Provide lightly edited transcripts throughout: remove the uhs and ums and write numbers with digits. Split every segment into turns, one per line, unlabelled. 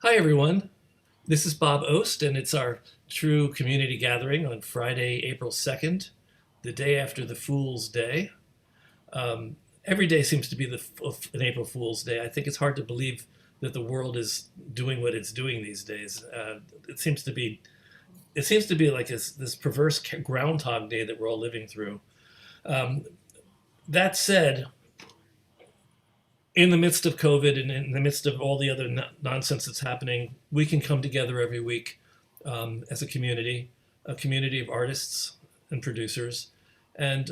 Hi, everyone. This is Bob Ost, and it's our TRU Community Gathering on Friday, April 2nd, the day after the Fool's Day. Every day seems to be an April Fool's Day. I think it's hard to believe that the world is doing what it's doing these days. It seems to be like this perverse Groundhog Day that we're all living through. Um, that said, in the midst of COVID and in the midst of all the other nonsense that's happening, we can come together every week as a community of artists and producers, and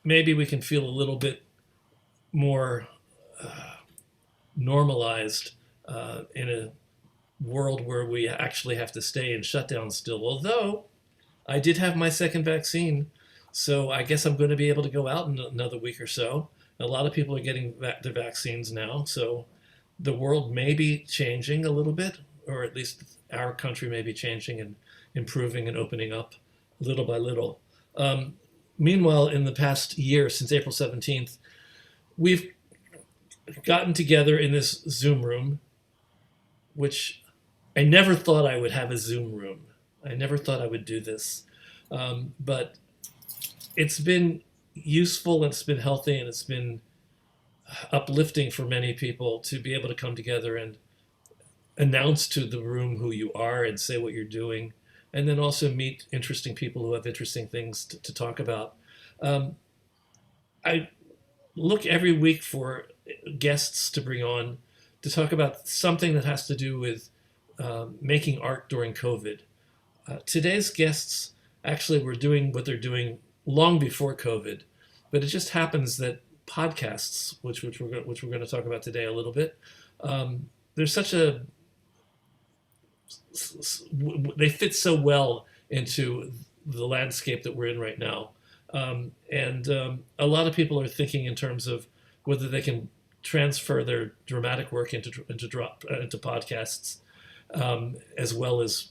maybe we can feel a little bit more normalized in a world where we actually have to stay in shutdown still. Although I did have my second vaccine, so I guess I'm going to be able to go out in another week or so. A lot of people are getting their vaccines now, so the world may be changing a little bit, or at least our country may be changing and improving and opening up little by little. Meanwhile, in the past year, since April 17th, we've gotten together in this Zoom room, which I never thought I would have a Zoom room. I never thought I would do this. But it's been useful and it's been healthy and it's been uplifting for many people to be able to come together and announce to the room who you are and say what you're doing, and then also meet interesting people who have interesting things to talk about. I look every week for guests to bring on to talk about something that has to do with making art during COVID. Today's guests actually were doing what they're doing long before COVID, but it just happens that podcasts, which we're going to talk about today a little bit, there's such a they fit so well into the landscape that we're in right now, and a lot of people are thinking in terms of whether they can transfer their dramatic work into podcasts, as well as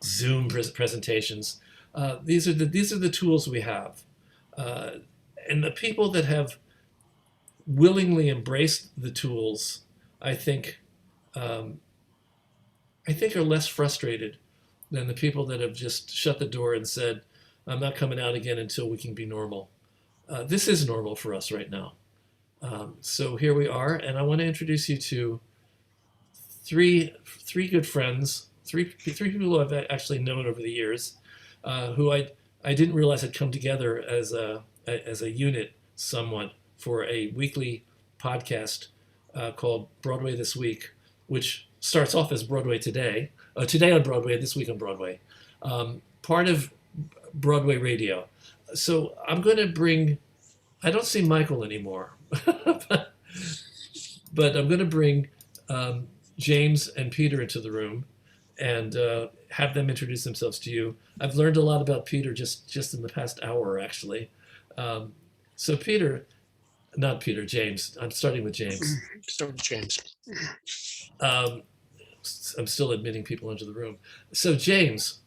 Zoom presentations. These are the tools we have, and the people that have willingly embraced the tools, I think, are less frustrated than the people that have just shut the door and said, "I'm not coming out again until we can be normal." This is normal for us right now. So here we are, and I want to introduce you to three good friends, three people who I've actually known over the years, who I didn't realize had come together as a unit somewhat for a weekly podcast called Broadway This Week, which starts off as Broadway Today, today on Broadway, this week on Broadway, part of BroadwayRadio. So I'm going to bring, I don't see Michael anymore, but I'm going to bring James and Peter into the room and have them introduce themselves to you. I've learned a lot about Peter just in the past hour, actually. So James. I'm starting with James.
So James.
I'm still admitting people into the room. So James,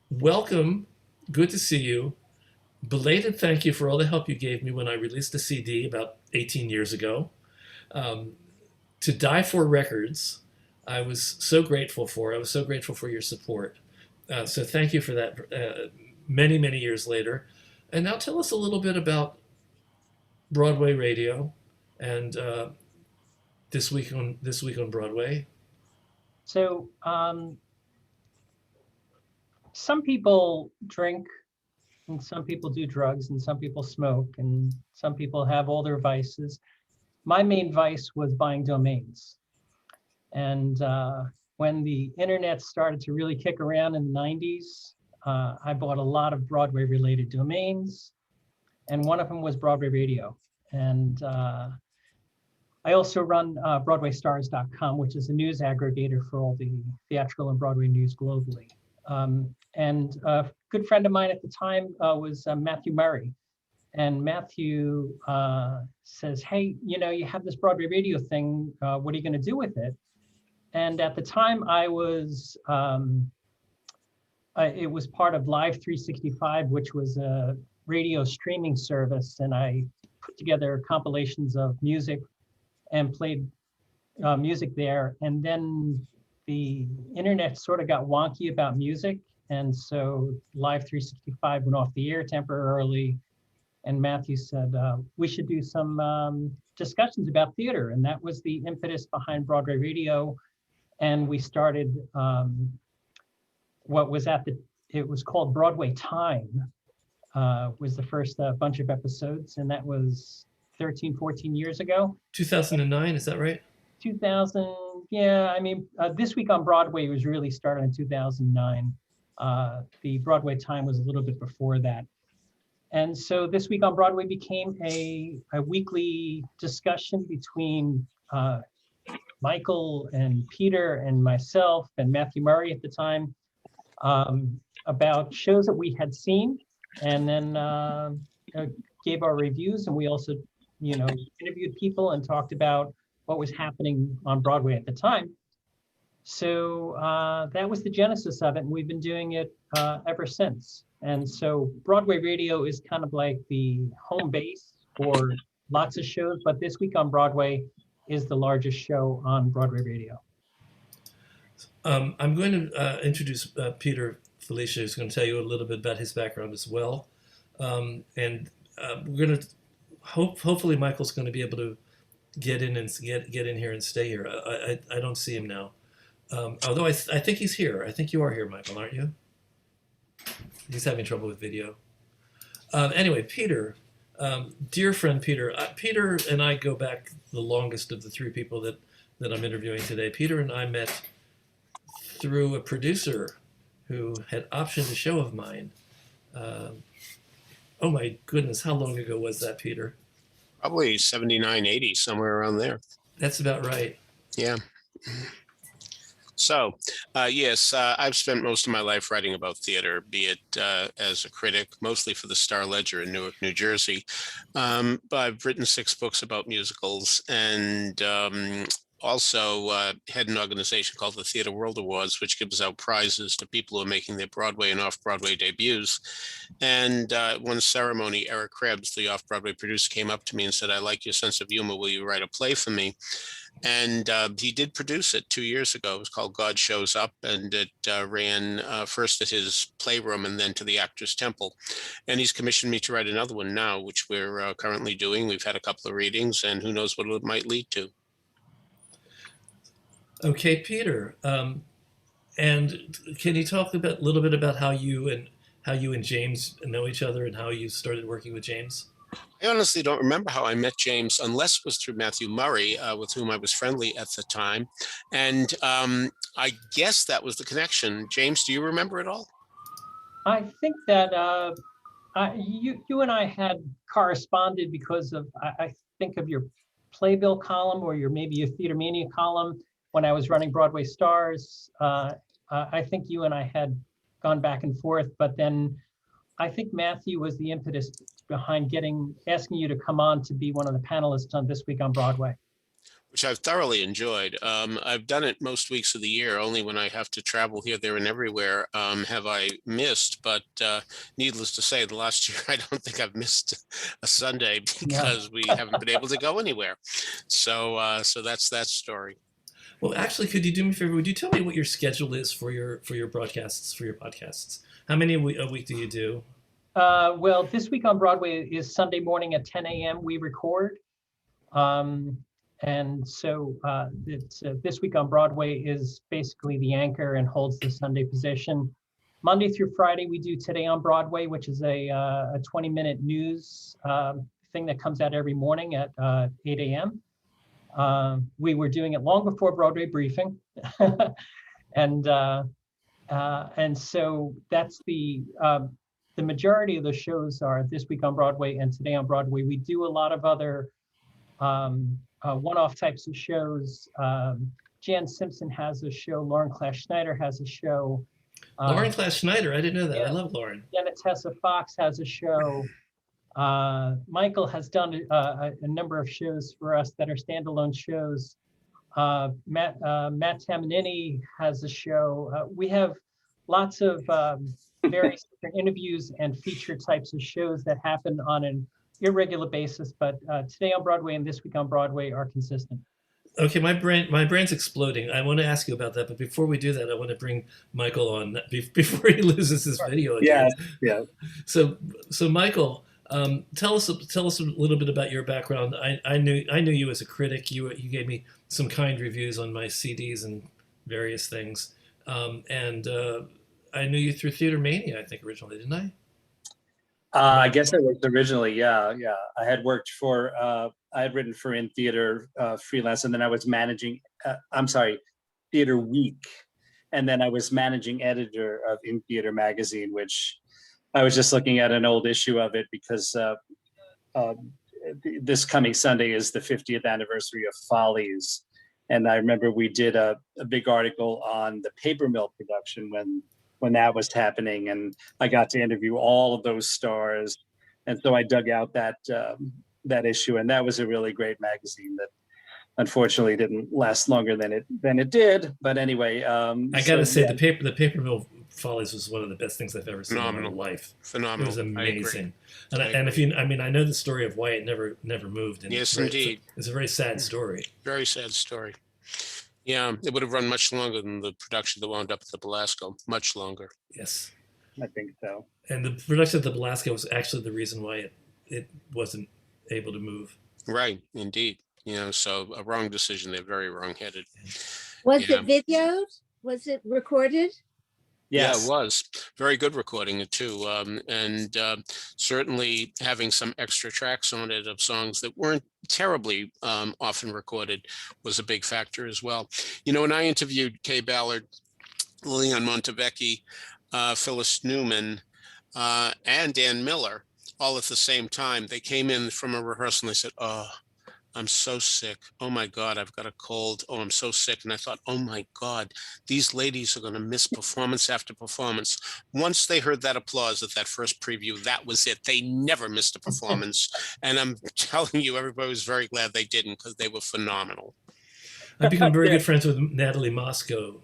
welcome. Good to see you. Belated thank you for all the help you gave me when I released a CD about 18 years ago. To Die For Records, I was so grateful for. I was so grateful for your support. So thank you for that many, many years later. And now tell us a little bit about BroadwayRadio and this week on Broadway.
So some people drink, and some people do drugs, and some people smoke, and some people have all their vices. My main vice was buying domains. And when the internet started to really kick around in the 90s, I bought a lot of Broadway-related domains, and one of them was BroadwayRadio. And I also run BroadwayStars.com, which is a news aggregator for all the theatrical and Broadway news globally. And a good friend of mine at the time was Matthew Murray. And Matthew says, "Hey, you have this BroadwayRadio thing. What are you going to do with it?" And at the time, I was, it was part of Live 365, which was a radio streaming service. And I put together compilations of music and played music there. And then the internet sort of got wonky about music. And so Live 365 went off the air temporarily. And Matthew said, we should do some discussions about theater. And that was the impetus behind Broadway Radio. And we started what was it was called Broadway Time, was the first bunch of episodes. And that was 13, 14 years ago.
2009, is that right?
2000, yeah. I mean, This Week on Broadway was really started in 2009. The Broadway Time was a little bit before that. And so This Week on Broadway became a weekly discussion between Michael and Peter and myself and Matthew Murray at the time, about shows that we had seen, and then gave our reviews. And we also, interviewed people and talked about what was happening on Broadway at the time. So that was the genesis of it, and we've been doing it ever since. And so Broadway Radio is kind of like the home base for lots of shows, but This Week on Broadway is the largest show on Broadway Radio.
I'm going to introduce Peter Filichia, who's going to tell you a little bit about his background as well. And we're going to hopefully Michael's going to be able to get in and get in here and stay here. I don't see him now. Although I think he's here. I think you are here, Michael, aren't you? He's having trouble with video. Anyway, Peter, dear friend Peter. Peter and I go back the longest of the three people that I'm interviewing today. Peter and I met through a producer who had optioned a show of mine. Oh my goodness, how long ago was that, Peter?
Probably 79, 80, somewhere around there.
That's about right.
Yeah. So, yes, I've spent most of my life writing about theater, be it as a critic, mostly for the Star Ledger in Newark, New Jersey. But I've written 6 books about musicals, and also had an organization called the Theater World Awards, which gives out prizes to people who are making their Broadway and off-Broadway debuts. And one ceremony, Eric Krebs, the off-Broadway producer, came up to me and said, "I like your sense of humor. Will you write a play for me?" And he did produce it 2 years ago. It was called God Shows Up, and it ran first at his playroom and then to the Actors Temple. And he's commissioned me to write another one now, which we're currently doing. We've had a couple of readings, and who knows what it might lead to.
Okay, Peter. And can you talk a little bit about how you and James know each other and how you started working with James?
I honestly don't remember how I met James, unless it was through Matthew Murray, with whom I was friendly at the time. And I guess that was the connection. James, do you remember it all?
I think that you and I had corresponded because of, I think of your Playbill column, or maybe your Theater Mania column when I was running Broadway Stars. I think you and I had gone back and forth, but then I think Matthew was the impetus behind asking you to come on to be one of the panelists on This Week on Broadway.
Which I've thoroughly enjoyed. I've done it most weeks of the year. Only when I have to travel here, there, and everywhere have I missed. But needless to say, the last year, I don't think I've missed a Sunday because we haven't been able to go anywhere. So that's that story.
Well, actually, could you do me a favor? Would you tell me what your schedule is for your broadcasts, for your podcasts? How many a week do you do?
Well, This Week on Broadway is Sunday morning at 10 a.m. we record. And so This Week on Broadway is basically the anchor and holds the Sunday position. Monday through Friday, we do Today on Broadway, which is a 20-minute news thing that comes out every morning at 8 a.m. We were doing it long before Broadway Briefing. And so that's the majority of the shows are This Week on Broadway and Today on Broadway. We do a lot of other one-off types of shows. Jan Simpson has a show. Lauren Clash Schneider has a show.
Lauren Clash Schneider, I didn't know that. Yeah. I love Lauren.
Jenna Tessa Fox has a show. Michael has done a number of shows for us that are standalone shows. Matt Tamanini has a show. We have lots of various different interviews and feature types of shows that happen on an irregular basis, but Today on Broadway and This Week on Broadway are consistent.
Okay, my brain's exploding. I want to ask you about that, but before we do that, I want to bring Michael on before he loses his video again.
Yes, yeah.
So Michael, tell us a little bit about your background. I knew you as a critic. You gave me some kind reviews on my CDs and various things, and I knew you through Theater Mania, I think originally, didn't I?
I guess it was originally, yeah. I had worked for, I had written for In Theater freelance, and then I was managing, Theater Week. And then I was managing editor of In Theater magazine, which I was just looking at an old issue of it because this coming Sunday is the 50th anniversary of Follies. And I remember we did a big article on the paper mill production when that was happening, and I got to interview all of those stars. And so I dug out that issue, and that was a really great magazine that unfortunately didn't last longer than it did. But anyway,
I gotta say, the paper mill Follies was one of the best things I've ever seen in my life.
Phenomenal.
It was amazing. And if you, I mean, I know the story of why it never moved. And
Yes, indeed.
It's a very sad story.
Very sad story. Yeah, it would have run much longer than the production that wound up at the Belasco. Much longer.
Yes.
I think so.
And the production of the Belasco was actually the reason why it wasn't able to move.
Right, indeed. So a wrong decision. They're very wrong-headed.
Was it videoed? Was it recorded?
Yes.
Yeah, it was. Very good recording it too. And certainly having some extra tracks on it of songs that weren't terribly often recorded was a big factor as well. When I interviewed Kay Ballard, Lillian Montevecchi, Phyllis Newman, and Dan Miller, all at the same time, they came in from a rehearsal and they said, "Oh, I'm so sick. Oh my God, I've got a cold. Oh, I'm so sick." And I thought, oh my God, these ladies are going to miss performance after performance. Once they heard that applause at that first preview, that was it. They never missed a performance. And I'm telling you, everybody was very glad they didn't, because they were phenomenal.
I've become very good friends with Natalie Moscow,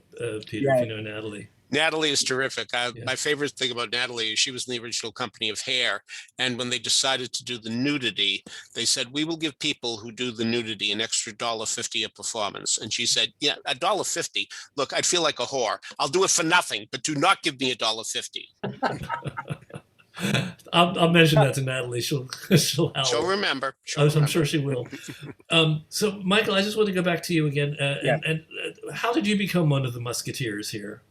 Peter, if you know Natalie.
Natalie is terrific. My favorite thing about Natalie is she was in the original company of Hair. And when they decided to do the nudity, they said, "We will give people who do the nudity an extra $1.50 a performance." And she said, "Yeah, $1.50. Look, I'd feel like a whore. I'll do it for nothing, but do not give me $1.50.
I'll mention that to Natalie. She'll
remember.
I'm sure she will. So, Michael, I just want to go back to you again. And how did you become one of the Musketeers here?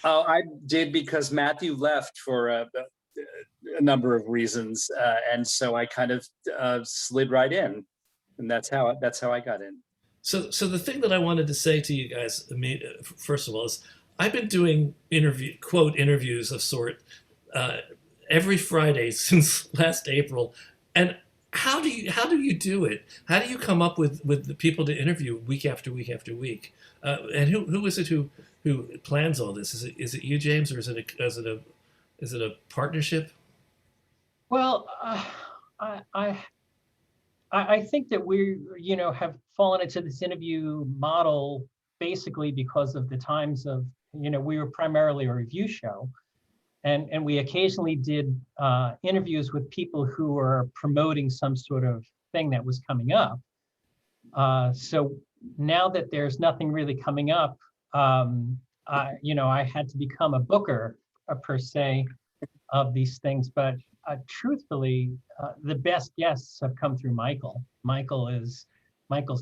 Oh, I did because Matthew left for a number of reasons, and so I kind of slid right in, and that's how I got in.
So the thing that I wanted to say to you guys, first of all, is I've been doing interviews of sort every Friday since last April, and how do you do it? How do you come up with the people to interview week after week after week? And who is it who plans all this? Is it you, James, or is it a partnership?
Well, I think that we have fallen into this interview model basically because of the times of we were primarily a review show, and we occasionally did interviews with people who were promoting some sort of thing that was coming up. So now that there's nothing really coming up, I had to become a booker per se of these things. But truthfully, the best guests have come through Michael. Michael's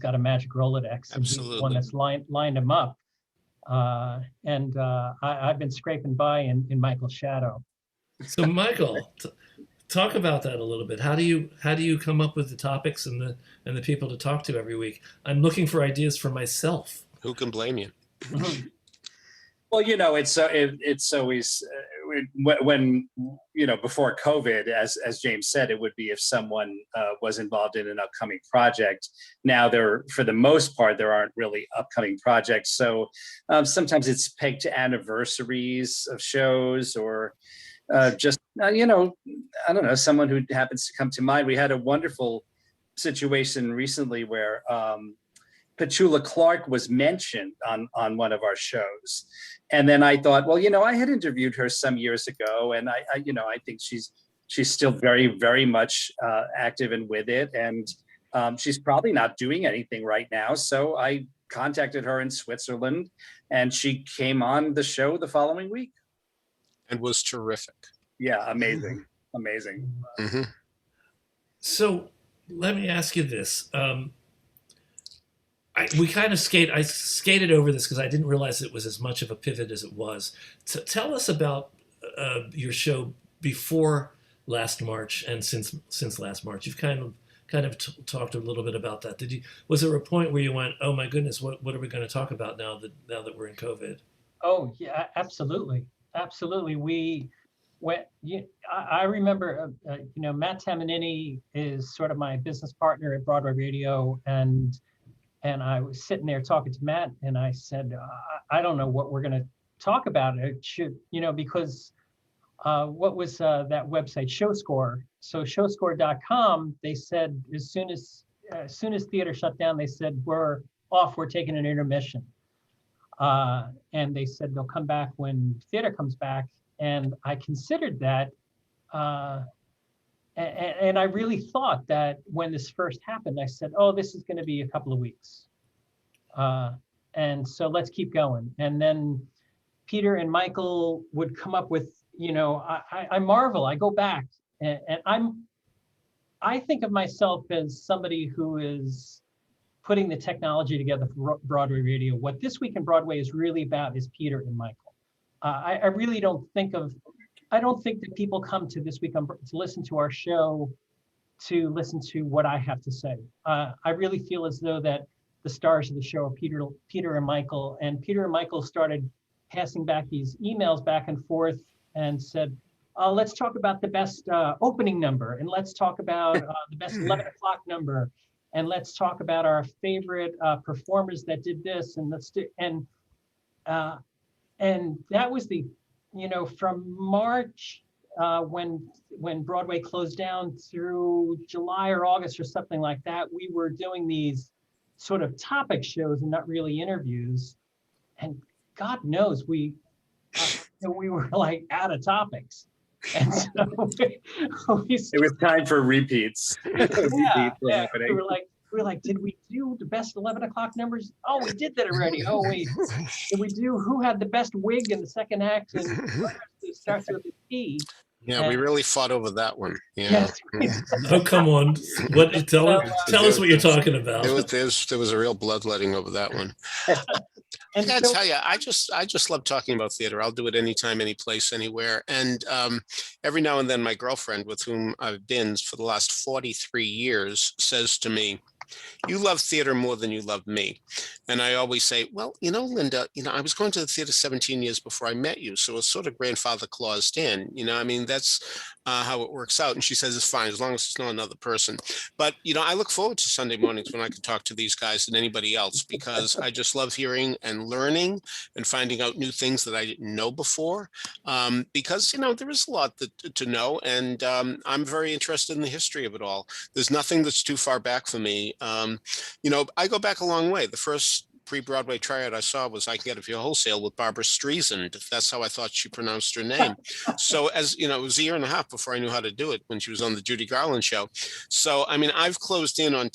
got a magic Rolodex.
Absolutely.
One that's lined him up. And I've been scraping by in Michael's shadow.
So, Michael, talk about that a little bit. How do you come up with the topics and the people to talk to every week? I'm looking for ideas for myself.
Who can blame you?
Well, it's always when before COVID, as James said, it would be if someone was involved in an upcoming project. Now for the most part, there aren't really upcoming projects. So sometimes it's pegged to anniversaries of shows or just I don't know, someone who happens to come to mind. We had a wonderful situation recently where Petula Clark was mentioned on one of our shows. And then I thought, well, I had interviewed her some years ago, and I think she's still very, very much active and with it. And She's probably not doing anything right now. So I contacted her in Switzerland, and she came on the show the following week.
And was terrific.
Yeah, amazing. Amazing.
Hmm.
So let me ask you this. I skated over this because I didn't realize it was as much of a pivot as it was. Tell us about your show before last March and since last March. You've kind of talked a little bit about that. Was there a point where you went, oh my goodness, what are we going to talk about now that we're in COVID?
Oh yeah, absolutely. I remember, Matt Tamanini is sort of my business partner at BroadwayRadio, and I was sitting there talking to Matt, and I said, I don't know what we're going to talk about. It should, because what was that website, ShowScore? So showscore.com, they said as soon as theater shut down, they said, we're off, we're taking an intermission. And they said they'll come back when theater comes back. And I considered that. And I really thought that when this first happened, I said, oh, this is going to be a couple of weeks. And so let's keep going. And then Peter and Michael would come up with, I marvel, I go back and I think of myself as somebody who is putting the technology together for BroadwayRadio. What This Week in Broadway is really about is Peter and Michael. I really don't think that people come to This Week to listen to our show to listen to what I have to say. I really feel as though that the stars of the show are Peter and Michael, and Peter and Michael started passing back these emails back and forth and said, let's talk about the best opening number, and let's talk about the best 11 o'clock number, and let's talk about our favorite performers that did this, and and that was from March when Broadway closed down through July or August or something like that, we were doing these sort of topic shows and not really interviews. And God knows we were like out of topics. And so
it was time for repeats.
Yeah. We were like, did we do the best 11 o'clock numbers? Oh, we did that already. Oh, wait, did we do who had the best wig in the second act? And it starts with a P.
Yeah, we really fought over that one.
Yeah. Yes.
Oh, come on. Tell us what you're talking about.
There was a real bloodletting over that one.
And
I tell you, I just love talking about theater. I'll do it anytime, any place, anywhere. And every now and then my girlfriend, with whom I've been for the last 43 years, says to me, you love theater more than you love me. And I always say, well, Linda, I was going to the theater 17 years before I met you. So it's sort of grandfather claused in, that's how it works out. And she says, it's fine, as long as it's not another person. But, I look forward to Sunday mornings when I can talk to these guys and anybody else, because I just love hearing and learning and finding out new things that I didn't know before. Because, there is a lot to know. And I'm very interested in the history of it all. There's nothing that's too far back for me. I go back a long way. The first pre-Broadway tryout I saw was I Can Get It For You Wholesale with Barbara Streisand. That's how I thought she pronounced her name. So it was a year and a half before I knew how to do it when she was on the Judy Garland show. So, I've closed in on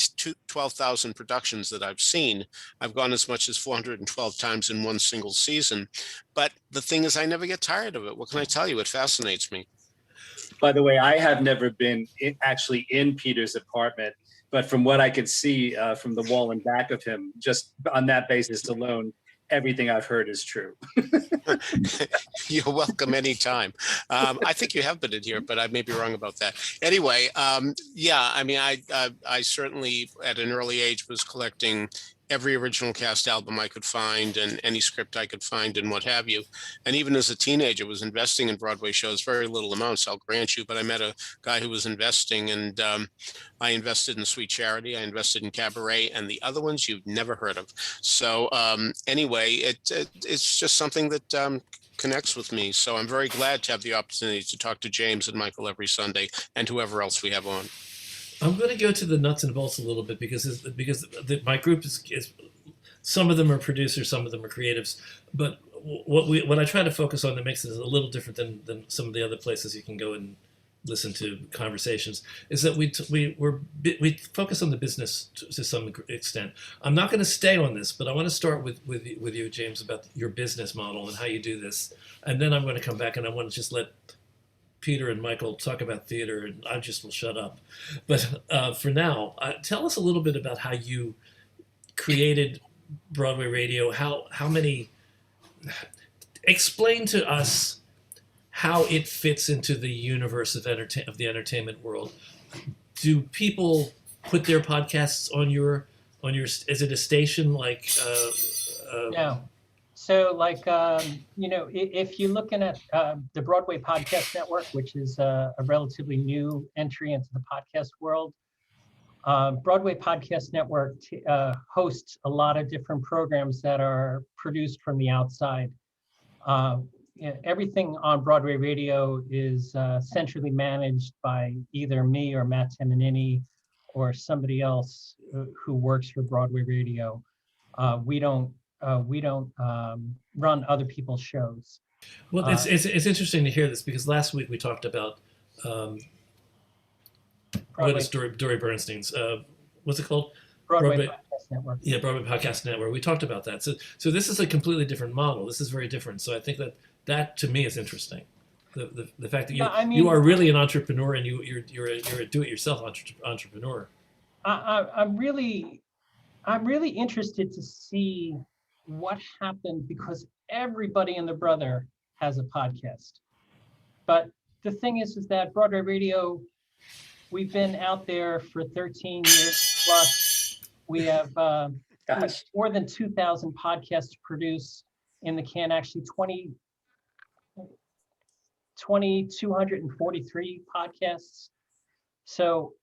12,000 productions that I've seen. I've gone as much as 412 times in one single season. But the thing is, I never get tired of it. What can I tell you? It fascinates me.
By the way, I have never been actually in Peter's apartment. But from what I could see from the wall in back of him, just on that basis alone, everything I've heard is true.
You're welcome anytime. I think you have been in here, but I may be wrong about that. Anyway, I certainly at an early age was collecting every original cast album I could find and any script I could find and what have you. And even as a teenager was investing in Broadway shows, very little amounts, I'll grant you, but I met a guy who was investing, and I invested in Sweet Charity, I invested in Cabaret, and the other ones you've never heard of. So anyway, it's just something that connects with me. So I'm very glad to have the opportunity to talk to James and Michael every Sunday and whoever else we have on.
I'm going to go to the nuts and bolts a little bit because my group is some of them are producers, some of them are creatives, but what I try to focus on that makes it a little different than some of the other places you can go and listen to conversations, is that we focus on the business to some extent. I'm not going to stay on this, but I want to start with you, James, about your business model and how you do this, and then I'm going to come back and I want to just let Peter and Michael talk about theater, and I just will shut up. But for now, tell us a little bit about how you created Broadway Radio. How many? Explain to us how it fits into the universe of the entertainment world. Do people put their podcasts on your? Is it a station like?
No. So like, if you're looking at the Broadway Podcast Network, which is a relatively new entry into the podcast world, Broadway Podcast Network hosts a lot of different programs that are produced from the outside. Everything on Broadway Radio is centrally managed by either me or Matt Temenini or somebody else who works for Broadway Radio. We don't run other people's shows.
Well, it's interesting to hear this because last week we talked about what is Dory Bernstein's what's it called?
Broadway Podcast Network.
Yeah, Broadway Podcast Network. We talked about that. So this is a completely different model. This is very different. So I think that to me is interesting. The fact that you are really an entrepreneur and you're a do-it-yourself entrepreneur.
I'm really interested to see what happened because everybody and their brother has a podcast. But the thing is that Broadway Radio, we've been out there for 13 years plus. We have more than 2,000 podcasts to produce in the can, actually 243 podcasts. So,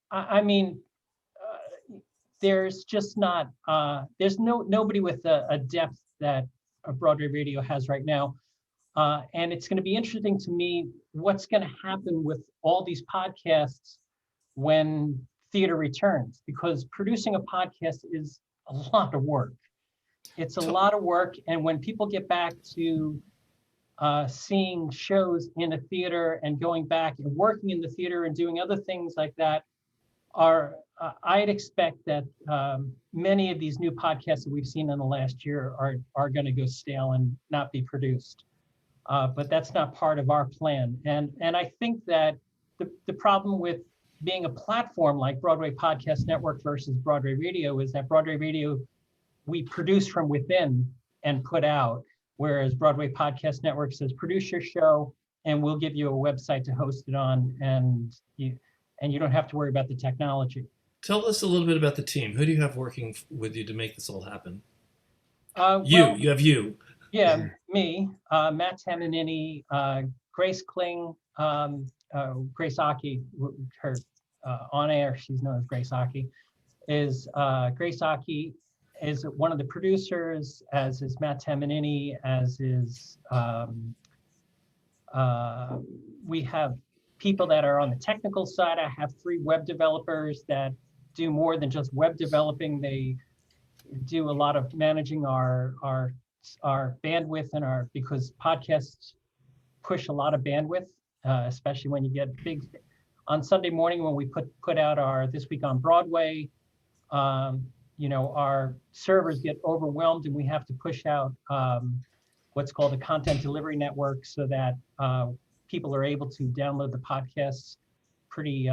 there's just not, there's nobody with a depth that a Broadway Radio has right now. And it's going to be interesting to me what's going to happen with all these podcasts when theater returns, because producing a podcast is a lot of work. It's a lot of work. And when people get back to seeing shows in a theater and going back and working in the theater and doing other things like that, I'd expect that many of these new podcasts that we've seen in the last year are going to go stale and not be produced. But that's not part of our plan. And I think that the problem with being a platform like Broadway Podcast Network versus Broadway Radio is that Broadway Radio, we produce from within and put out, whereas Broadway Podcast Network says, produce your show and we'll give you a website to host it on, and you don't have to worry about the technology.
Tell us a little bit about the team. Who do you have working with you to make this all happen? You have you.
Yeah, me, Matt Temenini, Grace Kling, Grace Aki, her on air, she's known as Grace Aki, Grace Aki is one of the producers, as is Matt Temenini, as is, we have people that are on the technical side. I have 3 web developers that do more than just web developing. They do a lot of managing our bandwidth and because podcasts push a lot of bandwidth, especially when you get big. On Sunday morning when we put out our This Week on Broadway, our servers get overwhelmed and we have to push out what's called a content delivery network so that people are able to download the podcasts pretty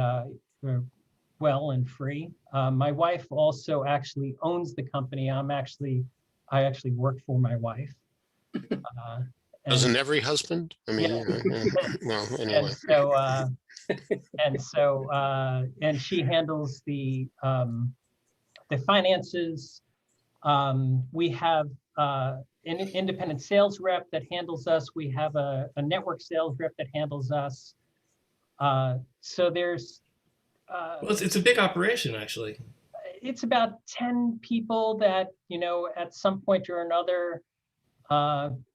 well and free. My wife also actually owns the company. I actually work for my wife.
Doesn't every husband? I mean,
yeah.
Well, anyway.
And she handles the finances. We have an independent sales rep that handles us. We have a network sales rep that handles us. So there's.
Well, it's a big operation, actually.
It's about 10 people that, at some point or another,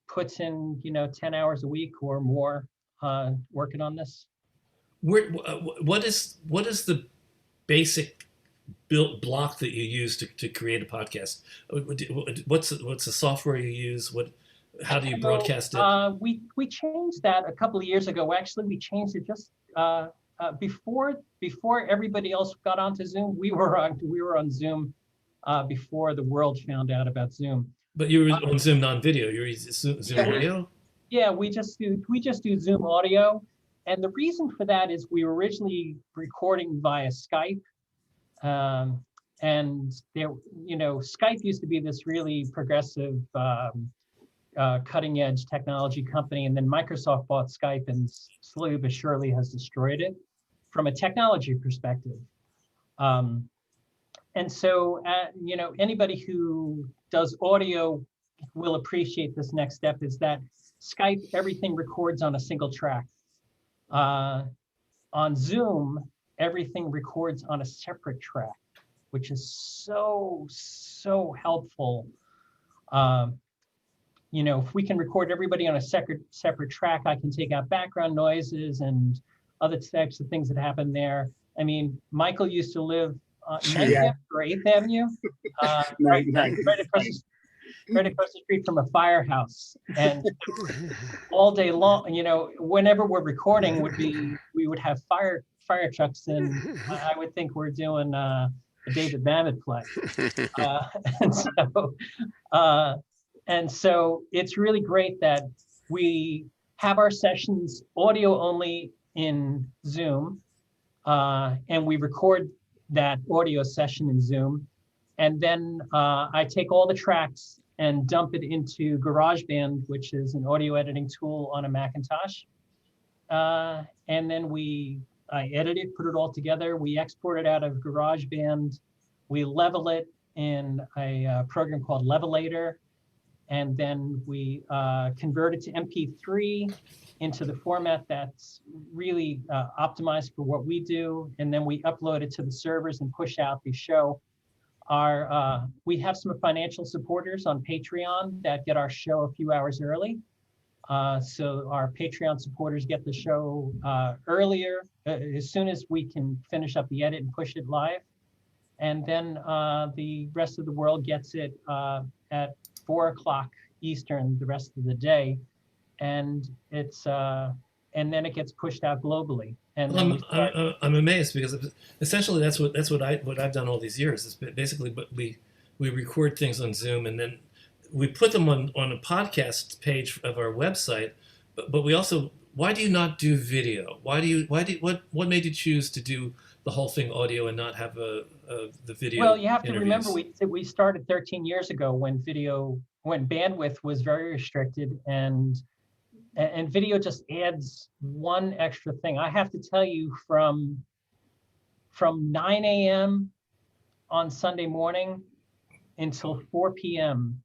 puts in, 10 hours a week or more working on this.
What is the basic built block that you use to create a podcast? What's the software you use? How do you broadcast it?
We changed that a couple of years ago. Actually, we changed it just before everybody else got onto Zoom, we were on Zoom before the world found out about Zoom.
But you were on Zoom non-video. You were using Zoom audio.
Yeah, we just do Zoom audio, and the reason for that is we were originally recording via Skype, and there, Skype used to be this really progressive, cutting edge technology company, and then Microsoft bought Skype and slowly but surely has destroyed it from a technology perspective. And so, anybody who does audio will appreciate this next step, is that Skype, everything records on a single track. On Zoom, everything records on a separate track, which is so helpful. If we can record everybody on a separate track, I can take out background noises and other types of things that happen there. I mean, Michael used to live on 9th Avenue or 8th Avenue, right across the street from a firehouse. And all day long, whenever we're recording we would have fire trucks, and I would think we're doing a David Mamet play. And so it's really great that we have our sessions audio only in Zoom, and we record that audio session in Zoom. And then I take all the tracks and dump it into GarageBand, which is an audio editing tool on a Macintosh. And then I edit it, put it all together. We export it out of GarageBand. We level it in a program called Levelator. And then we convert it to MP3 into the format that's really optimized for what we do. And then we upload it to the servers and push out the show. We have some financial supporters on Patreon that get our show a few hours early. So our Patreon supporters get the show earlier, as soon as we can finish up the edit and push it live. And then the rest of the world gets it at 4 o'clock Eastern the rest of the day, and then it gets pushed out globally. And then
I'm amazed, because essentially that's what I've done all these years. Is basically, but we record things on Zoom, and then we put them on a podcast page of our website. But we also, why do you not do video? What made you choose to do the whole thing audio and not have the video?
Well, you have to
interviews?
remember we started 13 years ago when bandwidth was very restricted, and video just adds one extra thing. I have to tell you, from 9 a.m. on Sunday morning until 4 p.m.,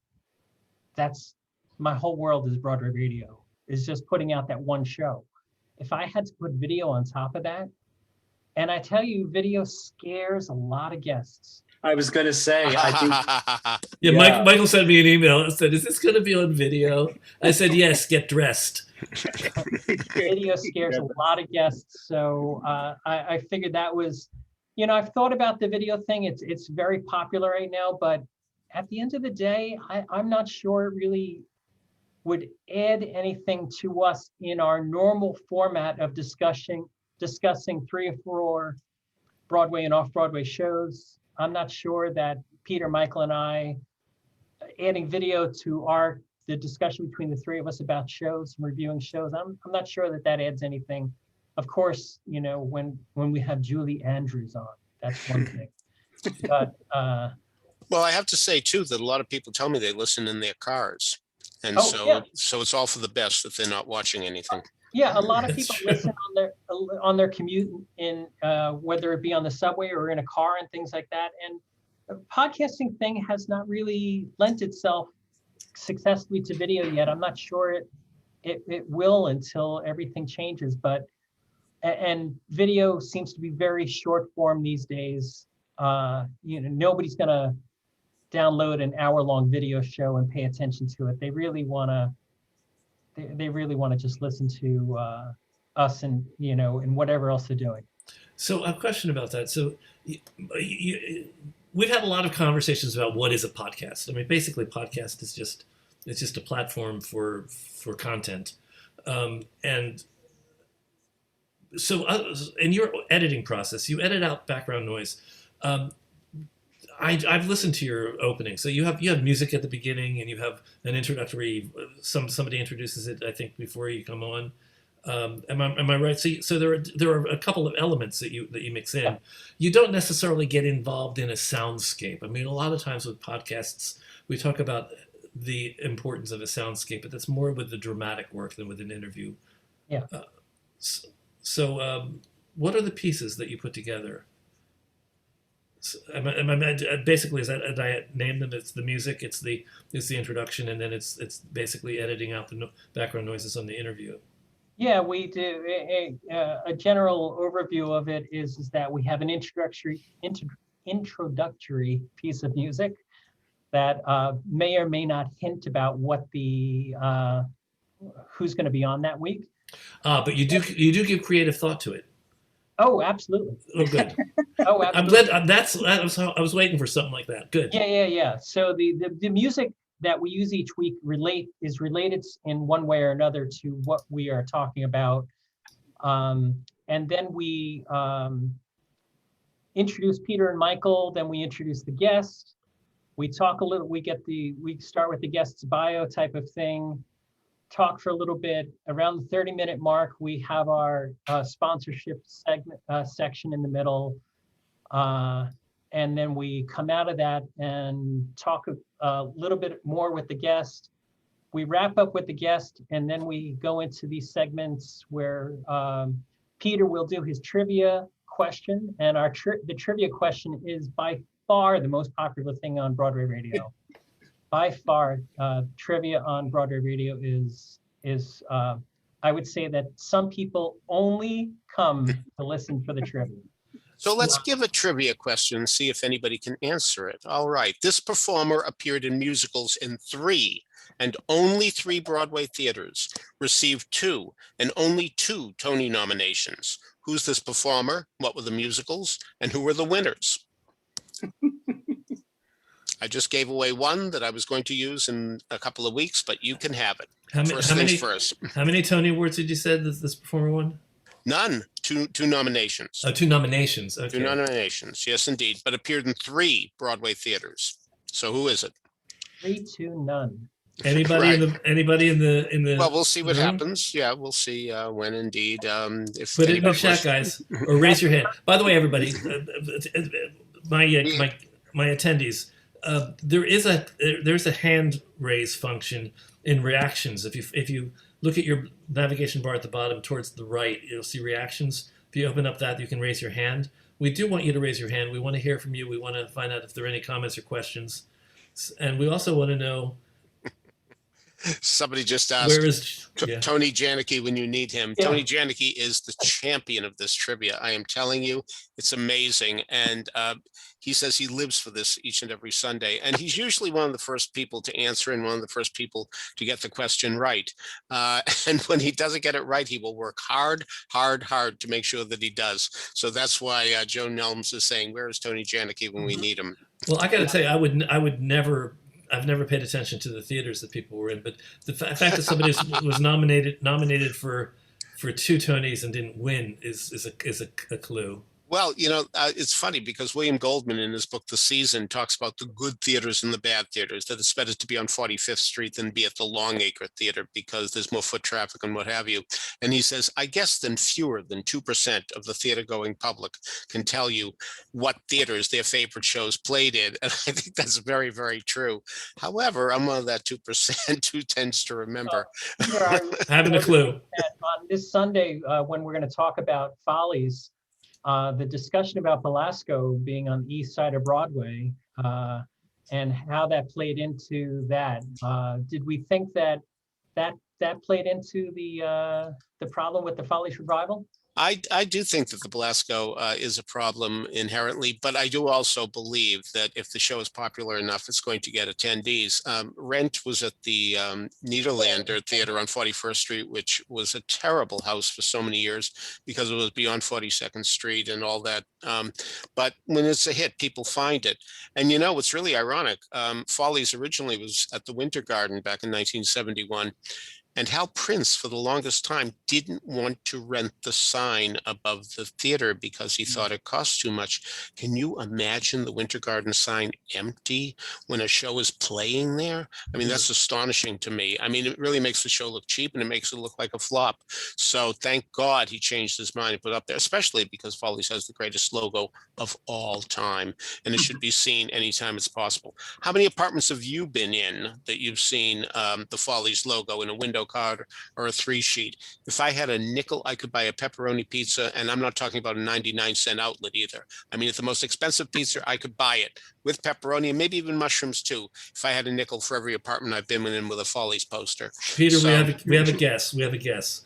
that's my whole world is Broadway Radio, is just putting out that one show. If I had to put video on top of that, and I tell you, video scares a lot of guests.
I was going to say, I think.
Yeah. Michael sent me an email and said, "Is this going to be on video?" I said, "Yes, get dressed."
Video scares a lot of guests. So I figured that was, I've thought about the video thing. It's very popular right now, but at the end of the day, I'm not sure it really would add anything to us in our normal format of discussing 3 or 4 Broadway and off-Broadway shows. I'm not sure that Peter, Michael, and I adding video to the discussion between the three of us about shows and reviewing shows. I'm not sure that adds anything. Of course, when we have Julie Andrews on, that's one thing. But
well, I have to say too that a lot of people tell me they listen in their cars, and so it's all for the best that they're not watching anything.
Yeah, a lot of people listen on their commute, in whether it be on the subway or in a car and things like that. And the podcasting thing has not really lent itself successfully to video yet. I'm not sure it will until everything changes. And video seems to be very short form these days. Nobody's gonna download an hour-long video show and pay attention to it. They really want to just listen to us and whatever else they're doing.
So a question about that. So we've had a lot of conversations about what is a podcast. I mean, basically, podcast is just a platform for content, and So in your editing process, you edit out background noise. Um, I've listened to your opening. So you have music at the beginning, and you have an introductory. Somebody introduces it, I think, before you come on. Am I right? So there are a couple of elements that you mix in.
Yeah.
You don't necessarily get involved in a soundscape. I mean, a lot of times with podcasts, we talk about the importance of a soundscape, but that's more with the dramatic work than with an interview.
Yeah.
So, what are the pieces that you put together? Basically, as I name them, it's the music, it's the introduction, and then it's basically editing out the background noises on the interview.
Yeah, we do. A general overview of it is that we have an introductory piece of music that may or may not hint about what the who's going to be on that week.
But you do give creative thought to it.
Oh, absolutely.
Oh, good.
Oh,
I'm
absolutely.
glad. I was waiting for something like that. Good.
Yeah. So the music that we use each week is related in one way or another to what we are talking about. And then we introduce Peter and Michael, then we introduce the guest. We talk a little, we start with the guest's bio type of thing, talk for a little bit. Around the 30-minute mark, we have our sponsorship segment section in the middle. And then we come out of that and talk a little bit more with the guest. We wrap up with the guest, and then we go into these segments where Peter will do his trivia question, and the trivia question is by far the most popular thing on Broadway Radio. By far, trivia on Broadway Radio is I would say that some people only come to listen for the trivia.
So let's give a trivia question and see if anybody can answer it. All right. This performer appeared in musicals in 3 and only 3 Broadway theaters, received 2 and only 2 Tony nominations. Who's this performer? What were the musicals? And who were the winners? I just gave away one that I was going to use in a couple of weeks, but you can have it. First.
How many Tony Awards did you say that this performer won?
None. Two nominations.
Oh, 2 nominations. Okay.
2 nominations, yes, indeed, but appeared in 3 Broadway theaters. So who is it?
3, 2, none.
Anybody
Right.
Anybody in the
Well, we'll see what
room?
happens. Yeah, we'll see when indeed. If
Put it in the
anybody
chat,
wants-
guys, or raise your hand. By the way, everybody, my attendees, there's a hand raise function in reactions. If you look at your navigation bar at the bottom towards the right, you'll see reactions. If you open up that, you can raise your hand. We do want you to raise your hand. We want to hear from you. We want to find out if there are any comments or questions, and we also want to know.
Somebody just asked
Where is
Tony Janicki when you need him.
Yeah.
Tony Janicki is the champion of this trivia. I am telling you, it's amazing. And he says he lives for this each and every Sunday. And he's usually one of the first people to answer and one of the first people to get the question right. And when he doesn't get it right, he will work hard to make sure that he does. So that's why Joe Nelms is saying, where is Tony Janicki when we need him?
Well, I got to tell you, I've never paid attention to the theaters that people were in, but the fact that somebody was nominated for 2 Tonys and didn't win is a clue.
Well, it's funny because William Goldman in his book, The Season, talks about the good theaters and the bad theaters, that it's better to be on 45th Street than be at the Longacre Theater because there's more foot traffic and what have you. And he says, I guess then fewer than 2% of the theater-going public can tell you what theaters their favorite shows played in. And I think that's very, very true. However, I'm one of that 2% who tends to remember.
Having a clue.
On this Sunday, when we're going to talk about Follies, the discussion about Belasco being on the east side of Broadway and how that played into that. Did we think that played into the problem with the Follies revival?
I do think that the Belasco is a problem inherently, but I do also believe that if the show is popular enough, it's going to get attendees. Rent was at the Nederlander Theater on 41st Street, which was a terrible house for so many years because it was beyond 42nd Street and all that. But when it's a hit, people find it. And what's really ironic, Follies originally was at the Winter Garden back in 1971. and how Prince, for the longest time, didn't want to rent the sign above the theater because he thought it cost too much. Can you imagine the Winter Garden sign empty when a show is playing there? I mean, that's astonishing to me. I mean, it really makes the show look cheap and it makes it look like a flop. So thank God he changed his mind and put it up there, especially because Follies has the greatest logo of all time, and it should be seen anytime it's possible. How many apartments have you been in that you've seen the Follies logo in a window card or a 3-sheet? If I had a nickel, I could buy a pepperoni pizza, and I'm not talking about a 99-cent outlet either. I mean, at the most expensive pizza, I could buy it with pepperoni and maybe even mushrooms too, if I had a nickel for every apartment I've been in with a Follies poster.
Peter,
So-
we have a guess. We have a guess.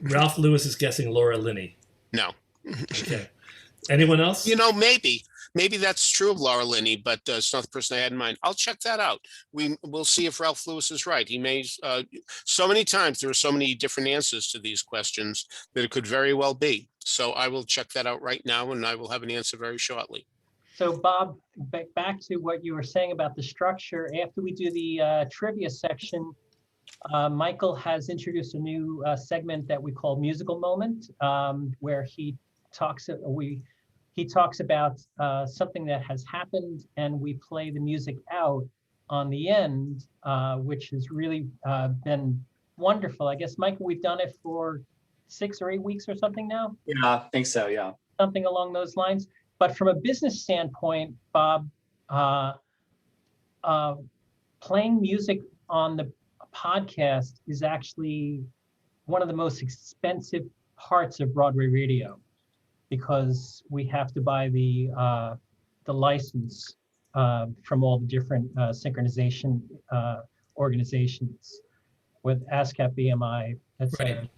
Ralph Lewis is guessing Laura Linney.
No.
Okay. Anyone else?
You know, maybe that's true of Laura Linney, but it's not the person I had in mind. I'll check that out. We'll see if Ralph Lewis is right. He may. So many times there are so many different answers to these questions that it could very well be. So I will check that out right now, and I will have an answer very shortly.
So Bob, back to what you were saying about the structure. After we do the trivia section, Michael has introduced a new segment that we call Musical Moment, where he talks about something that has happened, and we play the music out on the end, which has really been wonderful. I guess, Michael, we've done it for 6 or 8 weeks or something now.
Yeah, I think so. Yeah.
Something along those lines. But from a business standpoint, Bob, playing music on the podcast is actually one of the most expensive parts of Broadway Radio, because we have to buy the license from all the different synchronization organizations with ASCAP, BMI, et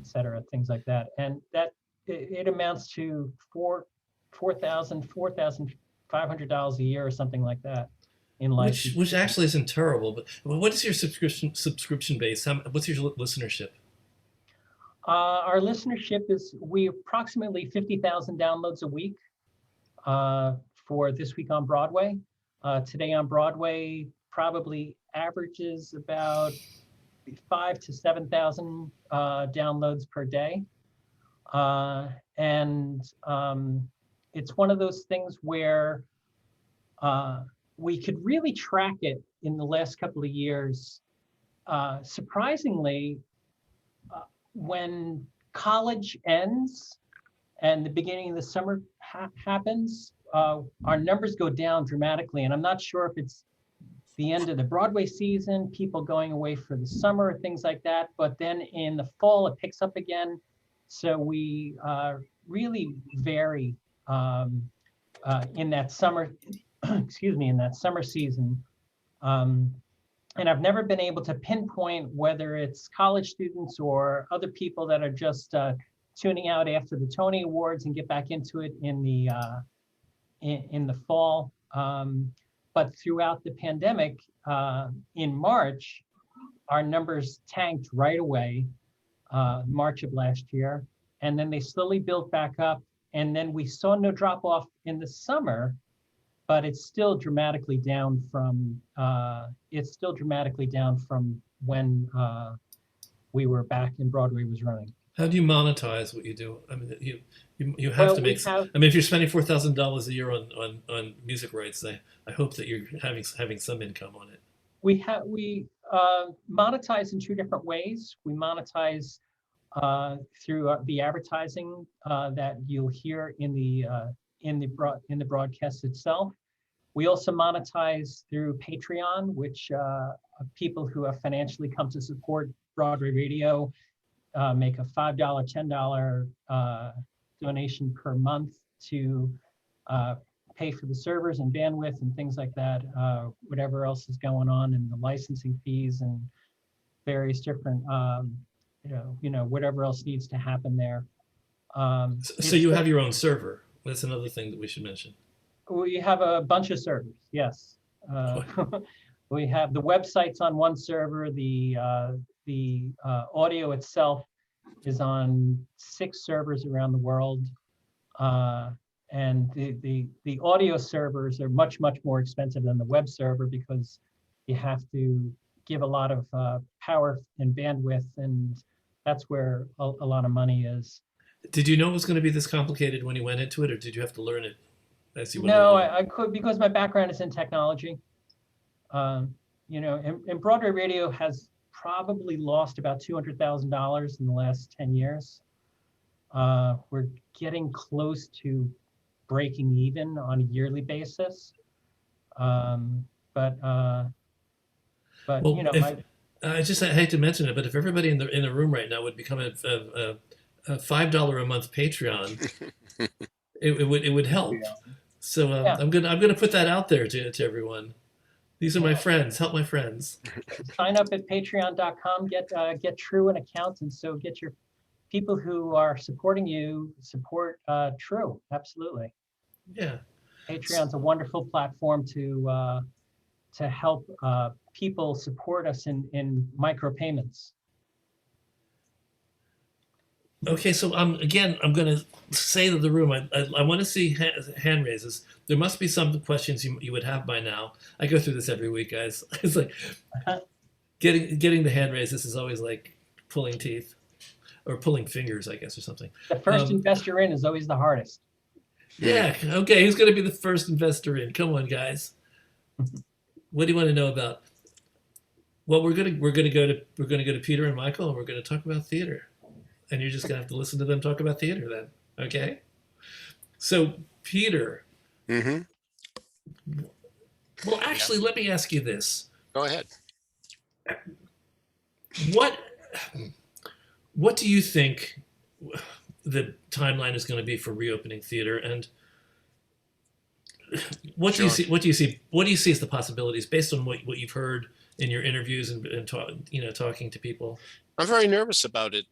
cetera, things like that. And that it amounts to $4,500 a year or something like that in license.
Which actually isn't terrible. But what is your subscription base? What's your listenership?
Our listenership is approximately 50,000 downloads a week for This Week on Broadway. Today on Broadway probably averages about 5,000 to 7,000 downloads per day. And it's one of those things where we could really track it in the last couple of years. Surprisingly, when college ends and the beginning of the summer happens, our numbers go down dramatically. And I'm not sure if it's the end of the Broadway season, people going away for the summer, things like that. But then in the fall, it picks up again. So we really vary in that summer, in that summer season. And I've never been able to pinpoint whether it's college students or other people that are just tuning out after the Tony Awards and get back into it in the fall. But throughout the pandemic, in March, our numbers tanked right away, March of last year, and then they slowly built back up. And then we saw no drop off in the summer, but it's still dramatically down from when we were back and Broadway was running.
How do you monetize what you do? I mean, you have to make. I mean, if you're spending $4,000 a year on music rights, I hope that you're having some income on it.
We monetize in 2 different ways. We monetize through the advertising that you'll hear in the broadcast itself. We also monetize through Patreon, which people who have financially come to support Broadway Radio make a $5, $10 donation per month to pay for the servers and bandwidth and things like that, whatever else is going on, and the licensing fees and various different, whatever else needs to happen there.
So you have your own server. That's another thing that we should mention.
We have a bunch of servers, yes. We have the websites on one server. The audio itself is on 6 servers around the world. And the audio servers are much more expensive than the web server, because you have to give a lot of power and bandwidth, and that's where a lot of money is.
Did you know it was going to be this complicated when you went into it, or did you have to learn it as you went
No,
along?
I could, because my background is in technology. You know, and Broadway Radio has probably lost about $200,000 in the last 10 years. We're getting close to breaking even on a yearly basis. But
Well,
you know,
I hate to mention it, but if everybody in the room right now would become a $5 a month Patreon, it would help. So
Yeah.
I'm gonna put that out there to everyone. These are my friends. Help my friends.
sign up at patreon.com, get TRU an account, and so get your people who are supporting you support TRU. Absolutely.
Yeah.
Patreon's a wonderful platform to help people support us in micropayments.
Okay, so again, I'm going to say to the room, I want to see hand raises. There must be some questions you would have by now. I go through this every week, guys. It's like getting the hand raises is always like pulling teeth or pulling fingers, I guess, or something.
The first investor in is always the hardest.
Yeah. Okay. Who's going to be the first investor in? Come on, guys. What do you want to know about? Well, we're gonna go to Peter and Michael, and we're going to talk about theater. And you're just going to have to listen to them talk about theater then. Okay? So, Peter.
Mm-hmm.
Well, actually, let me ask you this.
Go ahead.
What do you think the timeline is going to be for reopening theater, and what do you see as the possibilities based on what you've heard in your interviews and talking to people?
I'm very nervous about it,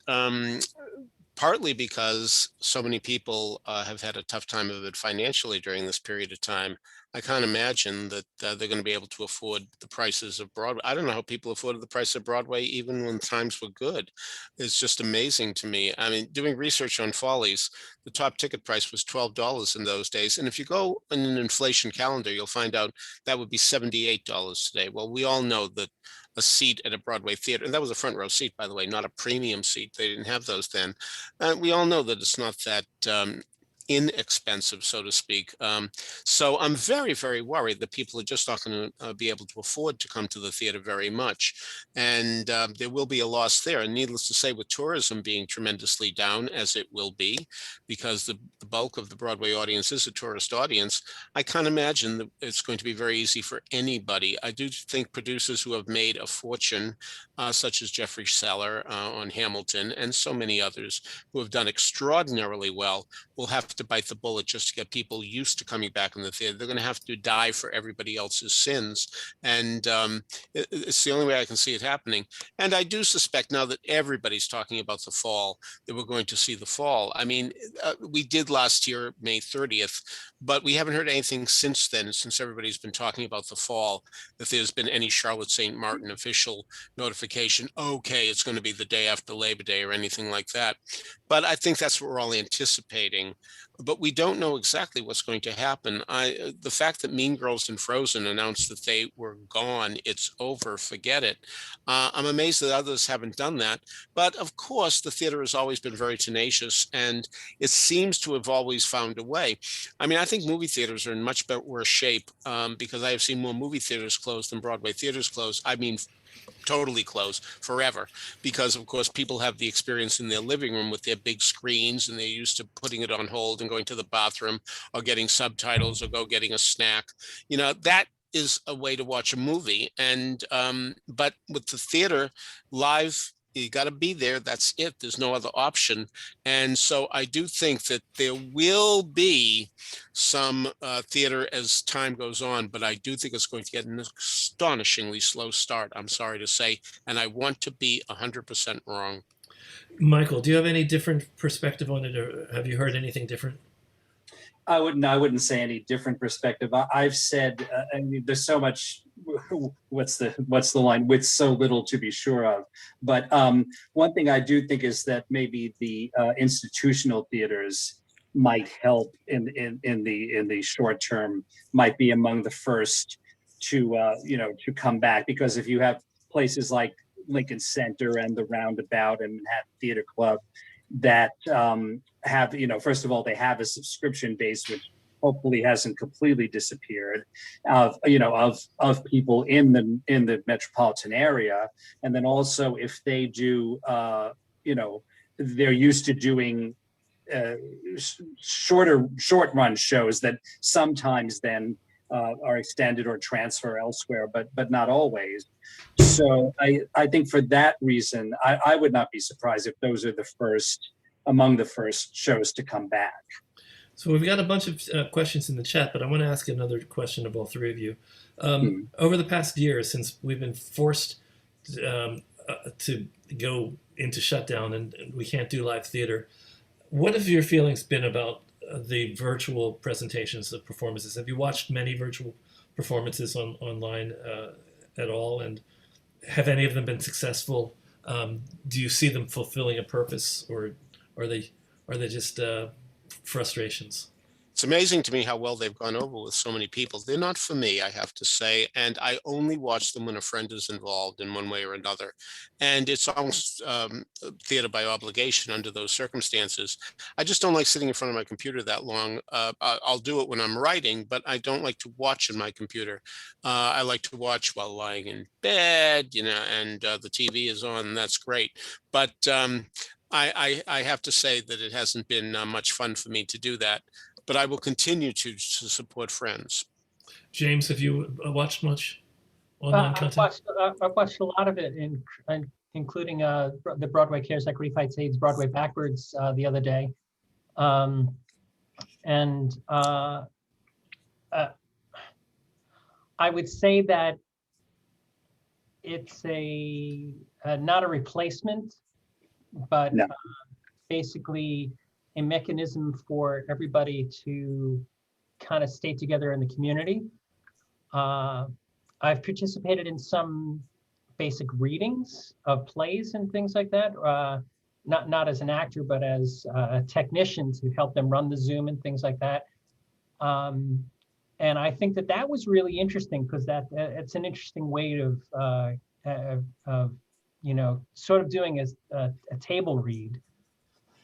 partly because so many people have had a tough time of it financially during this period of time. I can't imagine that they're going to be able to afford the prices of Broadway. I don't know how people afforded the price of Broadway even when times were good. It's just amazing to me. I mean, doing research on Follies, the top ticket price was $12 in those days. And if you go in an inflation calendar, you'll find out that would be $78 today. Well, we all know that a seat at a Broadway theater, and that was a front row seat, by the way, not a premium seat. They didn't have those then. We all know that it's not that inexpensive, so to speak. So I'm very, very worried that people are just not going to be able to afford to come to the theater very much. And there will be a loss there. And needless to say, with tourism being tremendously down, as it will be, because the bulk of the Broadway audience is a tourist audience, I can't imagine that it's going to be very easy for anybody. I do think producers who have made a fortune, such as Jeffrey Seller on Hamilton, and so many others who have done extraordinarily well, will have to bite the bullet just to get people used to coming back in the theater. They're going to have to die for everybody else's sins. And it's the only way I can see it happening. And I do suspect now that everybody's talking about the fall, that we're going to see the fall. I mean, we did last year, May 30th, but we haven't heard anything since then, since everybody's been talking about the fall, that there's been any Charlotte St. Martin official notification, okay, it's going to be the day after Labor Day or anything like that. But I think that's what we're all anticipating. But we don't know exactly what's going to happen. The fact that Mean Girls and Frozen announced that they were gone, it's over, forget it. I'm amazed that others haven't done that. But of course, the theater has always been very tenacious, and it seems to have always found a way. I mean, I think movie theaters are in much better worse shape because I have seen more movie theaters closed than Broadway theaters closed. I mean, totally closed forever, because of course people have the experience in their living room with their big screens, and they're used to putting it on hold and going to the bathroom or getting subtitles or go getting a snack. You know, that is a way to watch a movie. And but with the theater live, you got to be there. That's it. There's no other option. And so I do think that there will be some theater as time goes on, but I do think it's going to get an astonishingly slow start, I'm sorry to say. And I want to be 100% wrong.
Michael, do you have any different perspective on it, or have you heard anything different?
I wouldn't say any different perspective. I've said, I mean, there's so much, what's the line, with so little to be sure of. But one thing I do think is that maybe the institutional theaters might help in the short term, might be among the first to to come back, because if you have places like Lincoln Center and the Roundabout and Manhattan Theater Club that have, first of all, they have a subscription base, which hopefully hasn't completely disappeared, of people in the metropolitan area. And then also if they do, they're used to doing short run shows that sometimes then are extended or transfer elsewhere, but not always. So I think for that reason, I would not be surprised if those are among the first shows to come back.
So we've got a bunch of questions in the chat, but I want to ask another question of all three of you. Over the past year, since we've been forced to go into shutdown and we can't do live theater, what have your feelings been about the virtual presentations of performances? Have you watched many virtual performances online at all? And have any of them been successful? Do you see them fulfilling a purpose, or are they just frustrations?
It's amazing to me how well they've gone over with so many people. They're not for me, I have to say, and I only watch them when a friend is involved in one way or another. And it's almost theater by obligation under those circumstances. I just don't like sitting in front of my computer that long. I'll do it when I'm writing, but I don't like to watch in my computer. I like to watch while lying in bed, and the TV is on, and that's great. But I have to say that it hasn't been much fun for me to do that. But I will continue to support friends.
James, have you watched much online content?
I've watched a lot of it, including the Broadway Cares Equity Fights AIDS Broadway Backwards the other day. I would say that it's not a replacement, but
no.
Basically a mechanism for everybody to kind of stay together in the community. I've participated in some basic readings of plays and things like that, not as an actor, but as a technician to help them run the Zoom and things like that. And I think that was really interesting, because it's an interesting way of sort of doing a table read.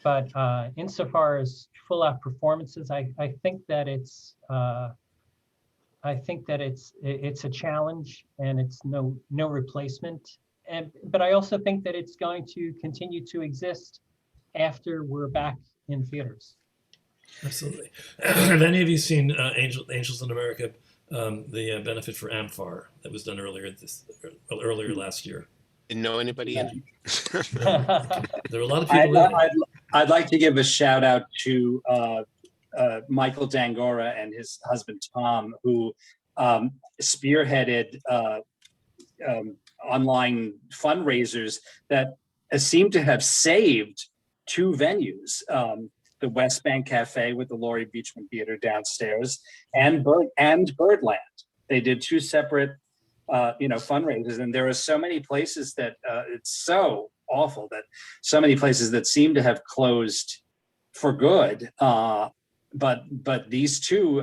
But insofar as full-out performances, I think that it's a challenge, and it's no replacement. But I also think that it's going to continue to exist after we're back in theaters.
Absolutely. Have any of you seen Angels in America, the benefit for AMFAR that was done earlier last year?
Didn't know anybody in.
There are a lot of people.
I'd like to give a shout out to Michael Dangora and his husband Tom, who spearheaded online fundraisers that seem to have saved two venues: the West Bank Cafe with the Laurie Beachman Theater downstairs, and Birdland. They did two separate fundraisers, and there are so many places that it's so awful that so many places that seem to have closed for good. But these two,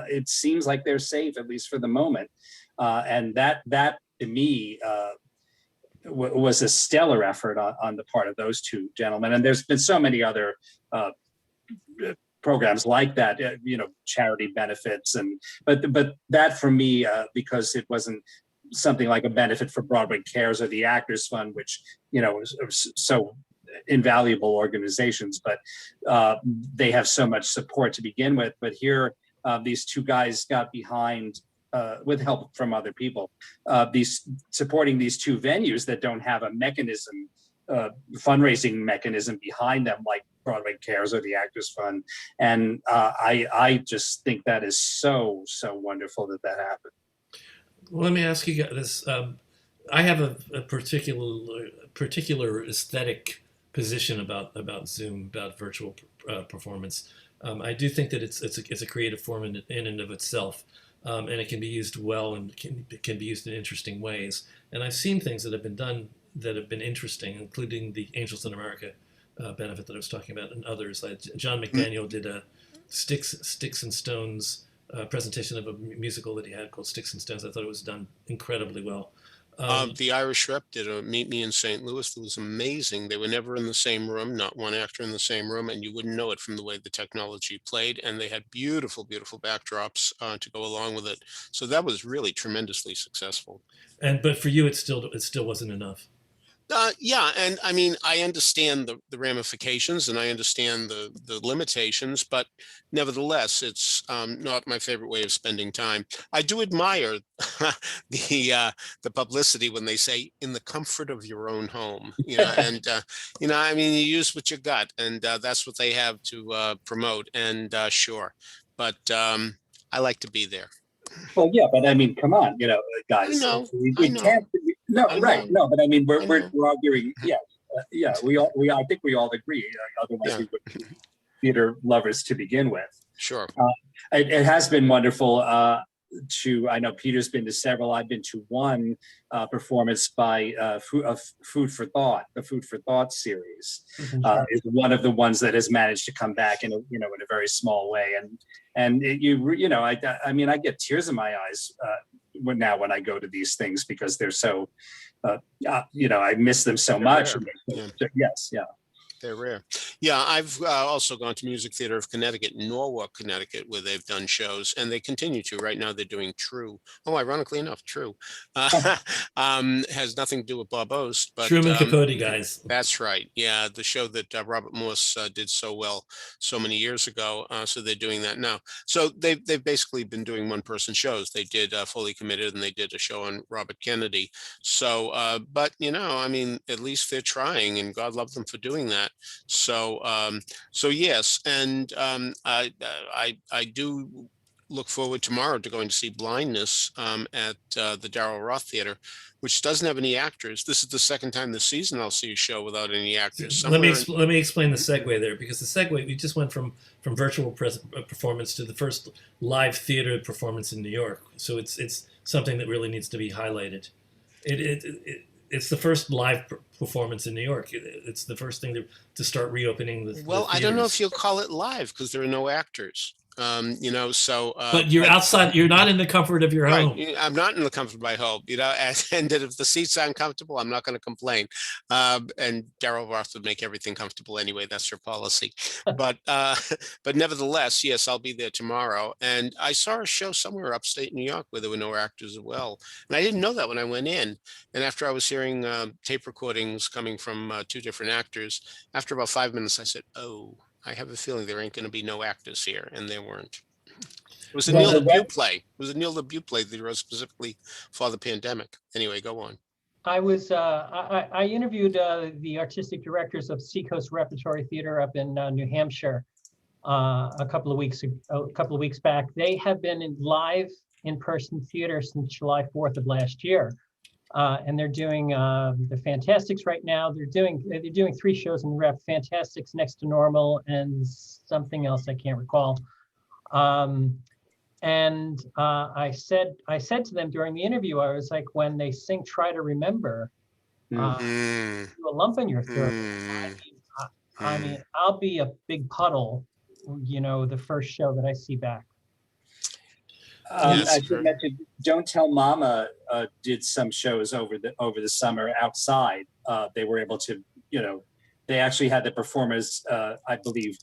it seems like they're safe, at least for the moment. And that to me was a stellar effort on the part of those two gentlemen. And there's been so many other programs like that, charity benefits, but that for me, because it wasn't something like a benefit for Broadway Cares or the Actors Fund, which are so invaluable organizations, but they have so much support to begin with. But here, these two guys got behind, with help from other people, supporting these two venues that don't have a mechanism, fundraising mechanism behind them like Broadway Cares or the Actors Fund. And I just think that is so wonderful that happened.
Well, let me ask you this. I have a particular aesthetic position about Zoom, about virtual performance. I do think that it's a creative form in and of itself, and it can be used well and can be used in interesting ways. And I've seen things that have been done that have been interesting, including the Angels in America benefit that I was talking about, and others. Like John McDaniel did a Sticks and Stones presentation of a musical that he had called Sticks and Stones. I thought it was done incredibly well.
The Irish Rep did a Meet Me in St. Louis. That was amazing. They were never in the same room, not one actor in the same room, and you wouldn't know it from the way the technology played. And they had beautiful, beautiful backdrops to go along with it. So that was really tremendously successful.
But for you, it still wasn't enough.
Yeah, and I mean, I understand the ramifications and I understand the limitations, but nevertheless, it's not my favorite way of spending time. I do admire the publicity when they say "in the comfort of your own home," and I mean, you use what you got, and that's what they have to promote. And sure, but I like to be there.
Well, yeah, but I mean, come on,
I
guys,
know,
we
I know.
can't. No,
I
right?
know.
No, but I mean,
I know.
we're arguing. Yeah, yeah. I think we all agree. Otherwise,
Yeah.
we would be theater lovers to begin with.
Sure.
It has been wonderful. I know Peter's been to several. I've been to one performance by Food for Thought. The Food for Thought series is one of the ones that has managed to come back in a very small way. And I mean, I get tears in my eyes when I go to these things because they're so, I miss them so much.
Yeah.
Yes, yeah.
They're rare. Yeah, I've also gone to Music Theater of Connecticut, Norwalk, Connecticut, where they've done shows, and they continue to. Right now, they're doing TRU. Oh, ironically enough, TRU has nothing to do with Bob Ost, but
Truman Capote, guys.
That's right. Yeah, the show that Robert Morse did so well so many years ago. So they're doing that now. So they've basically been doing one-person shows. They did Fully Committed, and they did a show on Robert Kennedy. So, but I mean, at least they're trying, and God love them for doing that. So yes, and I do look forward tomorrow to going to see Blindness at the Darrell Roth Theater, which doesn't have any actors. This is the second time this season I'll see a show without any actors.
Let me explain the segue there, because the segue, we just went from virtual performance to the first live theater performance in New York. So it's something that really needs to be highlighted. It's the first live performance in New York. It's the first thing to start reopening the
Well,
the
I don't know
theaters.
if you'll call it live because there are no actors. So.
But you're outside. You're not in the comfort of your
Right.
home.
I'm not in the comfort of my home, and if the seats aren't comfortable, I'm not going to complain. And Darrell Roth would make everything comfortable anyway. That's her policy. But nevertheless, yes, I'll be there tomorrow. And I saw a show somewhere upstate New York where there were no actors as well. And I didn't know that when I went in. And after I was hearing tape recordings coming from two different actors, after about 5 minutes, I said, "Oh, I have a feeling there ain't going to be no actors here," and there weren't. It was a Neil LaBute play. It was a Neil LaBute play that he wrote specifically for the pandemic. Anyway, go on.
I was I interviewed the artistic directors of Seacoast Repertory Theater up in New Hampshire a couple of weeks back. They have been in live in-person theater since July 4th of last year. And they're doing the Fantastics right now. They're doing 3 shows in rep: Fantastics, Next to Normal, and something else I can't recall. And I said to them during the interview, I was like, when they sing "Try to Remember," do a lump in your throat. I mean, I'll be a big puddle, the first show that I see back.
I should mention, Don't Tell Mama did some shows over the summer outside. They were able to, they actually had the performers, I believe,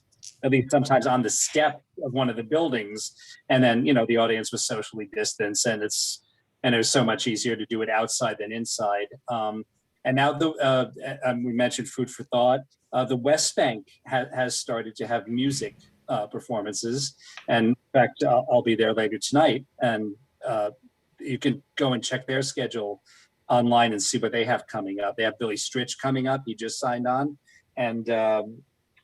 at least sometimes on the step of one of the buildings, and then the audience was socially distanced, and it was so much easier to do it outside than inside. And now we mentioned Food for Thought. The West Bank has started to have music performances, and in fact I'll be there later tonight, and you can go and check their schedule online and see what they have coming up. They have Billy Stritch coming up. He just signed on, and Joe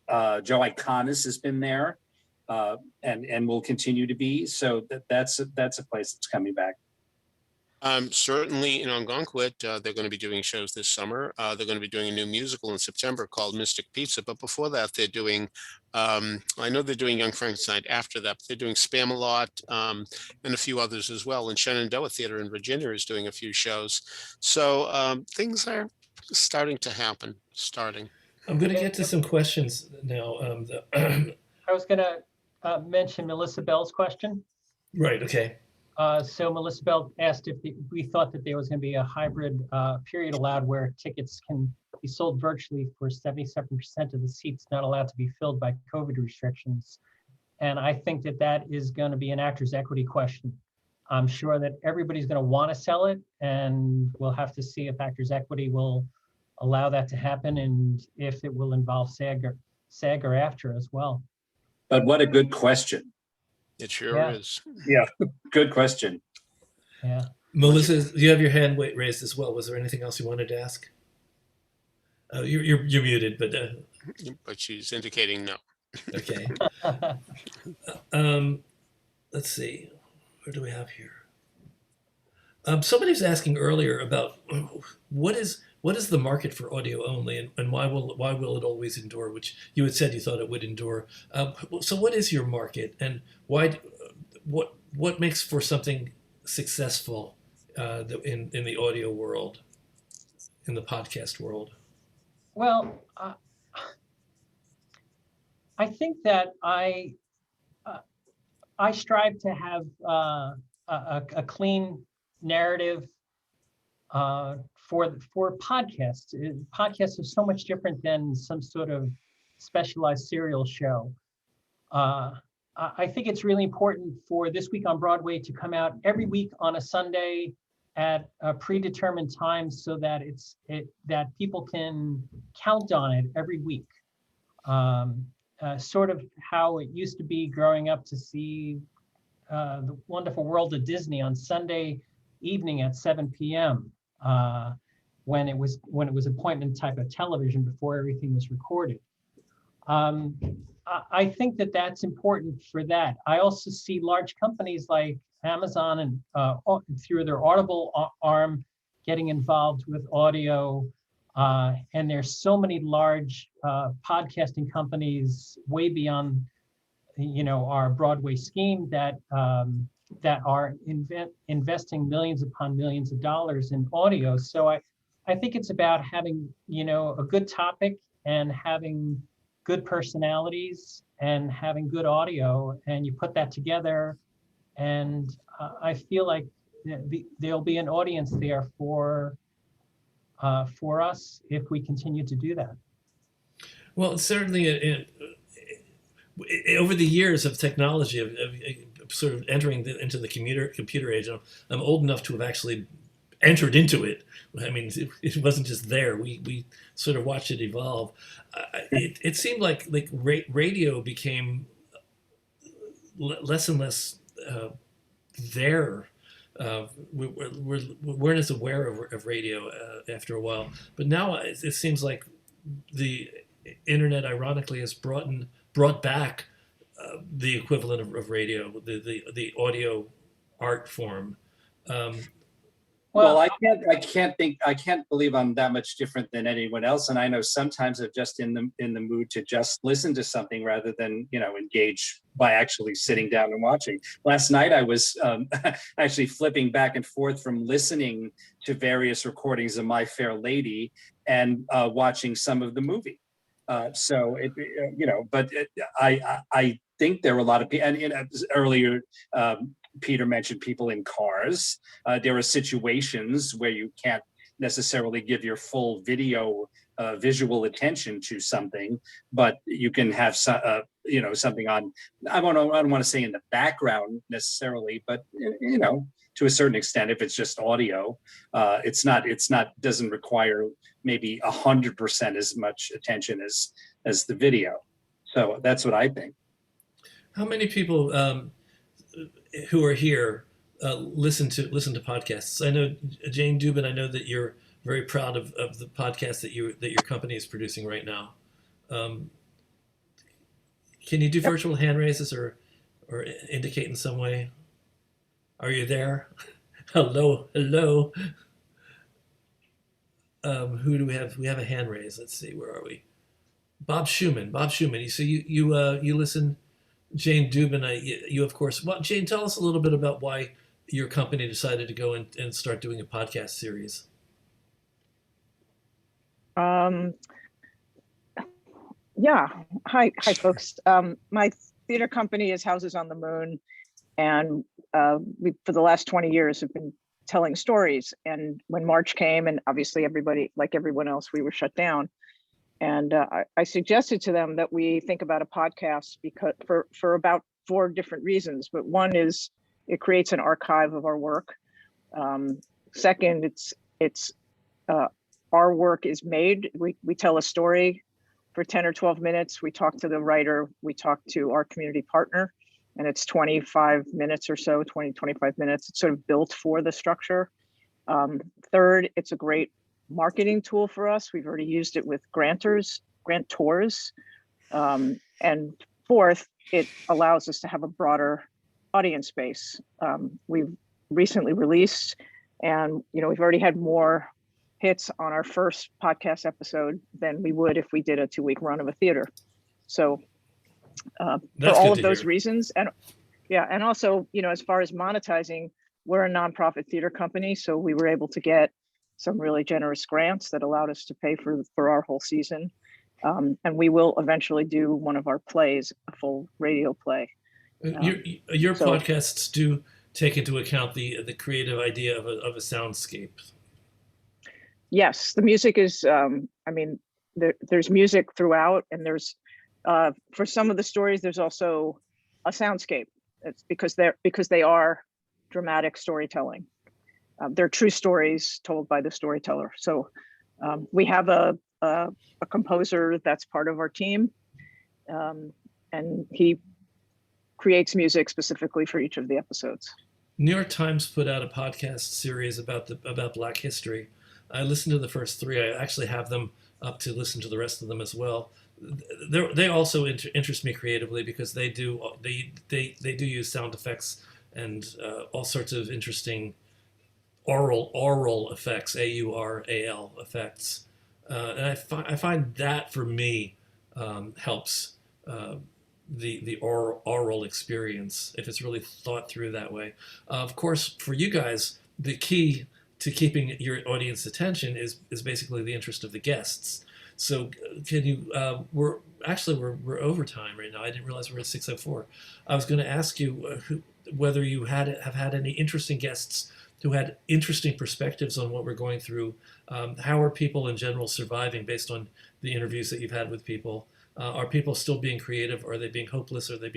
Iconis has been there, and will continue to be. So that's a place that's coming back.
Certainly in Algonquin, they're going to be doing shows this summer. They're going to be doing a new musical in September called Mystic Pizza. But before that, they're doing, I know they're doing Young Frankenstein after that, but they're doing Spam-A-Lot and a few others as well. And Shenandoah Theater in Virginia is doing a few shows. So things are starting to happen,
I'm going to get to some questions now.
I was going to mention Melissa Bell's question.
Right, okay.
So Melissa Bell asked if we thought that there was going to be a hybrid period allowed where tickets can be sold virtually for 77% of the seats not allowed to be filled by COVID restrictions. And I think that that is going to be an actors' equity question. I'm sure that everybody's going to want to sell it, and we'll have to see if actors' equity will allow that to happen and if it will involve SAG or AFTRA as well.
But what a good question.
It sure
Yeah.
is.
Yeah, good question.
Yeah.
Melissa, you have your hand raised as well. Was there anything else you wanted to ask? You're muted, but
But she's indicating no.
okay. Let's see. Where do we have here? Somebody was asking earlier about what is the market for audio only, and why will it always endure? Which you had said you thought it would endure. So what is your market, and why? What makes for something successful in the audio world, in the podcast world?
Well, I think that I strive to have a clean narrative for podcasts. Podcasts are so much different than some sort of specialized serial show. I think it's really important for This Week on Broadway to come out every week on a Sunday at a predetermined time, so that that people can count on it every week. Sort of how it used to be growing up to see The Wonderful World of Disney on Sunday evening at 7 p.m. When it was appointment type of television before everything was recorded. I think that that's important for that. I also see large companies like Amazon and through their Audible arm getting involved with audio. And there's so many large podcasting companies way beyond, our Broadway scheme that are investing millions upon millions of dollars in audio. So I think it's about having, a good topic and having good personalities and having good audio, and you put that together. And I feel like there'll be an audience there for us if we continue to do that.
Well, certainly over the years of technology, of sort of entering into the computer age, I'm old enough to have actually entered into it. I mean, it wasn't just there. We sort of watched it evolve. It seemed like radio became less and less there. We weren't as aware of radio after a while. But now it seems like the internet, ironically, has brought back the equivalent of radio, the audio art form.
Well, I can't believe I'm that much different than anyone else. And I know sometimes I'm just in the mood to just listen to something rather than, engage by actually sitting down and watching. Last night, I was actually flipping back and forth from listening to various recordings of My Fair Lady and watching some of the movie. I think there were a lot of people, and earlier, Peter mentioned people in cars. There are situations where you can't necessarily give your full visual attention to something, but you can have something on. I don't want to say in the background necessarily, but to a certain extent, if it's just audio, it's not doesn't require maybe 100% as much attention as the video. So that's what I think.
How many people who are here listen to podcasts? I know Jane Dubin. I know that you're very proud of the podcast that your company is producing right now. Can you do virtual hand raises or indicate in some way? Are you there? Hello. Who do we have? We have a hand raise. Let's see. Where are we? Bob Schumann. So you listen. Jane Dubin, you of course. Well, Jane, tell us a little bit about why your company decided to go and start doing a podcast series.
Yeah. Hi, folks. My theater company is Houses on the Moon, and we, for the last 20 years, have been telling stories. And when March came, and obviously everybody, like everyone else, we were shut down. And I suggested to them that we think about a podcast because for about 4 different reasons. But one is it creates an archive of our work. Second, it's our work is made. We tell a story for 10 or 12 minutes. We talk to the writer, we talk to our community partner, and it's 25 minutes or so, 20, 25 minutes. It's sort of built for the structure. Third, it's a great marketing tool for us. We've already used it with grantors. And fourth, it allows us to have a broader audience base. We've recently released, and we've already had more hits on our first podcast episode than we would if we did a 2-week run of a theater. So for all of those reasons, and also, as far as monetizing, we're a nonprofit theater company, so we were able to get some really generous grants that allowed us to pay for our whole season. And we will eventually do one of our plays, a full radio play.
Your podcasts do take into account the creative idea of a soundscape.
Yes, the music is, there's music throughout, and there's, for some of the stories, there's also a soundscape. It's because they are dramatic storytelling. They're true stories told by the storyteller. So we have a composer that's part of our team, and he creates music specifically for each of the episodes.
New York Times put out a podcast series about Black history. I listened to the first 3. I actually have them up to listen to the rest of them as well. They also interest me creatively because they do use sound effects and all sorts of interesting aural effects, AURAL effects, and I find that for me helps the oral experience if it's really thought through that way. Of course, for you guys, the key to keeping your audience attention is basically the interest of the guests. So can you, we're over time right now. I didn't realize we're at 6:04. I was going to ask you whether you have had any interesting guests who had interesting perspectives on what we're going through. How are people in general surviving based on the interviews that you've had with people? Are people still being creative? Are they being hopeless? Are they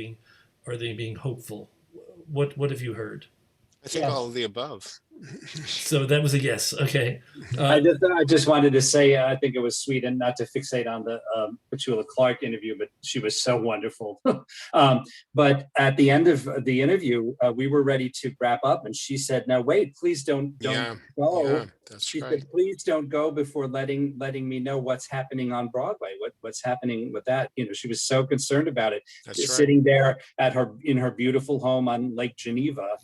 being hopeful? What have you heard?
I think all of the above.
So that was a yes. Okay.
I just wanted to say, I think it was sweet, and not to fixate on the Petula Clark interview, but she was so wonderful. But at the end of the interview, we were ready to wrap up, and she said, "No, wait, please don't go."
Yeah, that's
She
right.
said, "Please don't go before letting me know what's happening on Broadway. What's happening with that?" She was so concerned about it.
That's
Just
right.
sitting there in her beautiful home on Lake Geneva.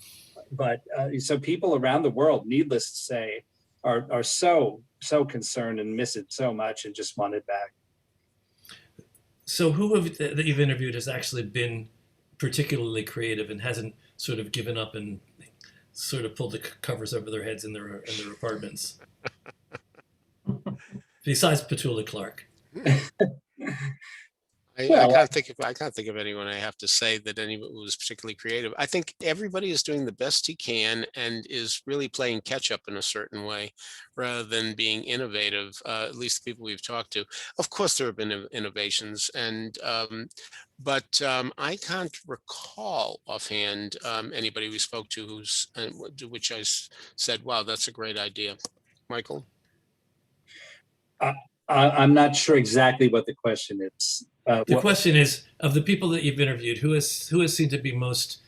But so people around the world, needless to say, are so concerned and miss it so much and just want it back.
So who that you've interviewed has actually been particularly creative and hasn't sort of given up and sort of pulled the covers over their heads in their apartments? Besides Petula Clark.
I can't think of anyone I have to say that anyone was particularly creative. I think everybody is doing the best he can and is really playing catch up in a certain way rather than being innovative, at least the people we've talked to. Of course, there have been innovations, but I can't recall offhand anybody we spoke to which I said, wow, that's a great idea. Michael?
I'm not sure exactly what the question is.
The question is, of the people that you've interviewed, who has seemed to be most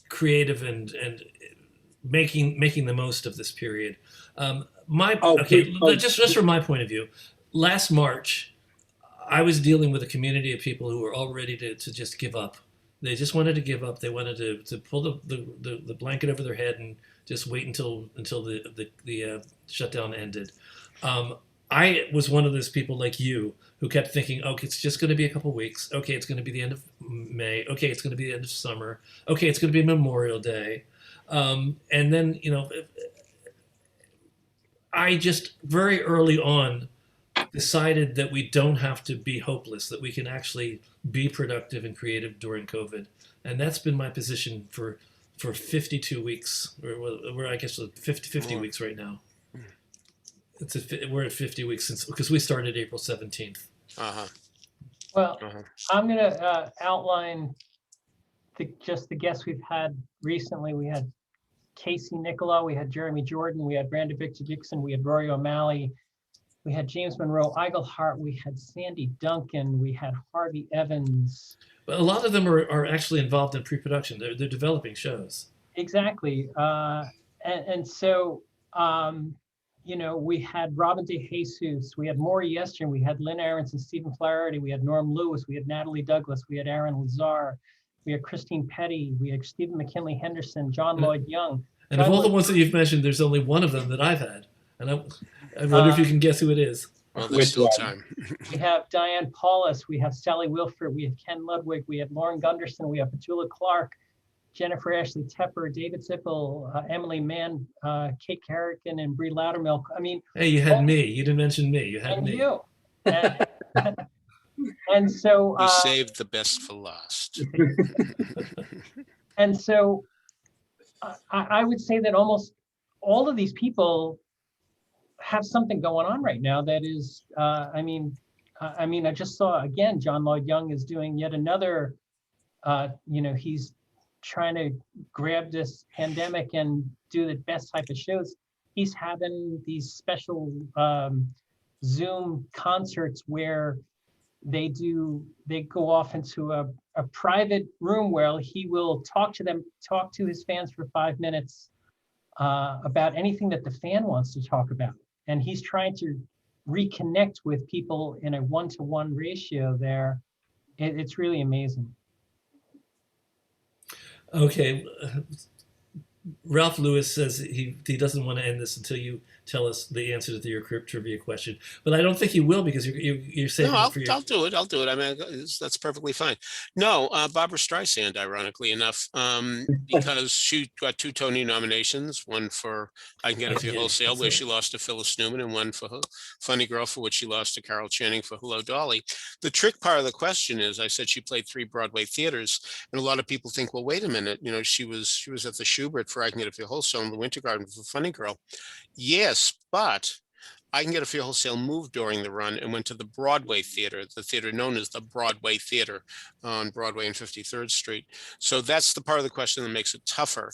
creative and making the most of this period? Just from my point of view, last March, I was dealing with a community of people who were all ready to just give up. They just wanted to give up. They wanted to pull the blanket over their head and just wait until the shutdown ended. I was one of those people like you who kept thinking, okay, it's just going to be a couple of weeks. Okay, it's going to be the end of May. Okay, it's going to be the end of summer. Okay, it's going to be Memorial Day. And then, I just very early on decided that we don't have to be hopeless, that we can actually be productive and creative during COVID. And that's been my position for for 52 weeks. We're I guess 50 weeks right now. We're at 50 weeks because we started April 17th.
Well, I'm going to outline just the guests we've had recently. We had Casey Nicola, we had Jeremy Jordan, we had Brandon Victor Dixon, we had Rory O'Malley, we had James Monroe Iglehart, we had Sandy Duncan, we had Harvey Evans.
But a lot of them are actually involved in pre-production. They're developing shows.
Exactly. And so, we had Robin DeJesus, we had Maury Yestrin, we had Lynn Aronson, Stephen Flaherty, we had Norm Lewis, we had Natalie Douglas, we had Aaron Lazar, we had Christine Petty, we had Stephen McKinley Henderson, John Lloyd Young.
And of all the ones that you've mentioned, there's only one of them that I've had. And I wonder if you can guess who it is.
Well, there's still time.
We have Diane Paulus, we have Sally Wilford, we have Ken Ludwig, we have Lauren Gunderson, we have Petula Clark, Jennifer Ashley Tepper, David Zippel, Emily Mann, Kate Carrigan, and Bree Loudermilk. I mean,
hey, you had me. You didn't mention me. You had
and
me.
You. And so
We saved the best for last.
And so I would say that almost all of these people have something going on right now that is, I just saw, again, John Lloyd Young is doing yet another, he's trying to grab this pandemic and do the best type of shows. He's having these special Zoom concerts where they go off into a private room where he will talk to his fans for 5 minutes about anything that the fan wants to talk about. And he's trying to reconnect with people in a 1-to-1 ratio there. It's really amazing.
Okay. Ralph Lewis says he doesn't want to end this until you tell us the answer to your trivia question, but I don't think he will because you're saying.
No, I'll do it. I'll do it. I mean, that's perfectly fine. No, Barbara Streisand, ironically enough, because she got 2 Tony nominations, one for I Can Get It For You Wholesale, where she lost to Phyllis Newman, and one for Funny Girl, for which she lost to Carol Channing for Hello, Dolly. The trick part of the question is, I said she played 3 Broadway theaters, and a lot of people think, well, wait a minute, she was at the Schubert for I Can Get It For You Wholesale, and the Winter Garden for Funny Girl. Yes, but I Can Get It For You Wholesale moved during the run and went to the Broadway Theater, the theater known as the Broadway Theater on Broadway and 53rd Street. So that's the part of the question that makes it tougher,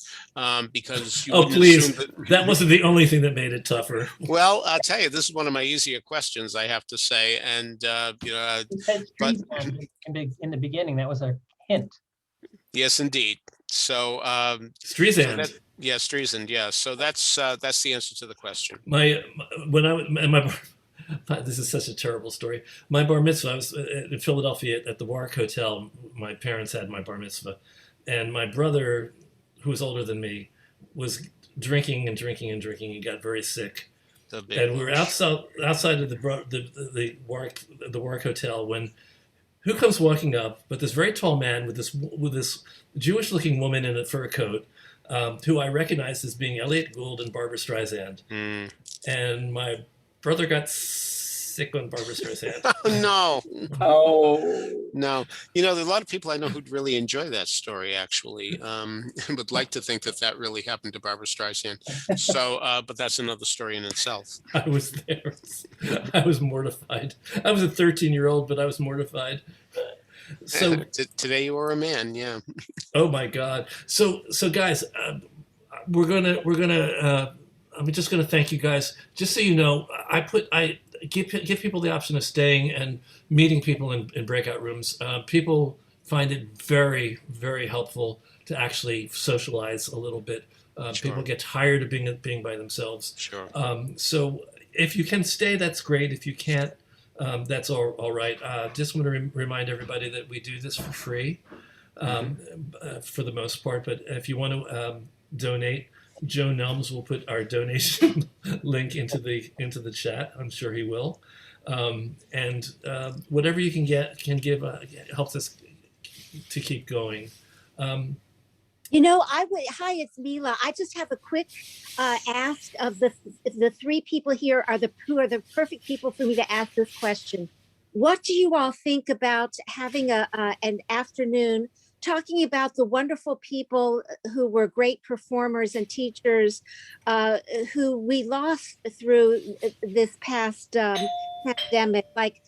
because you wouldn't
please,
assume
that wasn't the only thing that made it tougher.
Well, I'll tell you, this is one of my easier questions, I have to say, and
But in the beginning, that was a hint.
yes, indeed. So
Streisand.
Streisand. Yeah. So that's the answer to the question.
This is such a terrible story. My bar mitzvah, I was in Philadelphia at the Warwick Hotel. My parents had my bar mitzvah, and my brother, who was older than me, was drinking and got very sick. And we were outside of the Warwick Hotel when who comes walking up but this very tall man with this Jewish-looking woman in a fur coat, who I recognized as being Elliot Gould and Barbra Streisand. And my brother got sick on Barbra Streisand.
No.
Oh.
No. There are a lot of people I know who'd really enjoy that story, actually. Would like to think that really happened to Barbra Streisand. So, but that's another story in itself.
I was there. I was mortified. I was a 13-year-old, but I was mortified. So
today you were a man, yeah.
Oh my God. So guys, I'm just gonna thank you guys. Just so you know, I give people the option of staying and meeting people in breakout rooms. People find it very, very helpful to actually socialize a little bit.
Sure.
People get tired of being by themselves.
Sure.
So if you can stay, that's great. If you can't, that's all right. Just want to remind everybody that we do this for free, for the most part. But if you want to donate, Joe Nelms will put our donation link into the chat. I'm sure he will. And whatever you can give helps us to keep going.
Hi, it's Mila. I just have a quick ask of the 3 people here who are the perfect people for me to ask this question. What do you all think about having an afternoon talking about the wonderful people who were great performers and teachers who we lost through this past pandemic. Like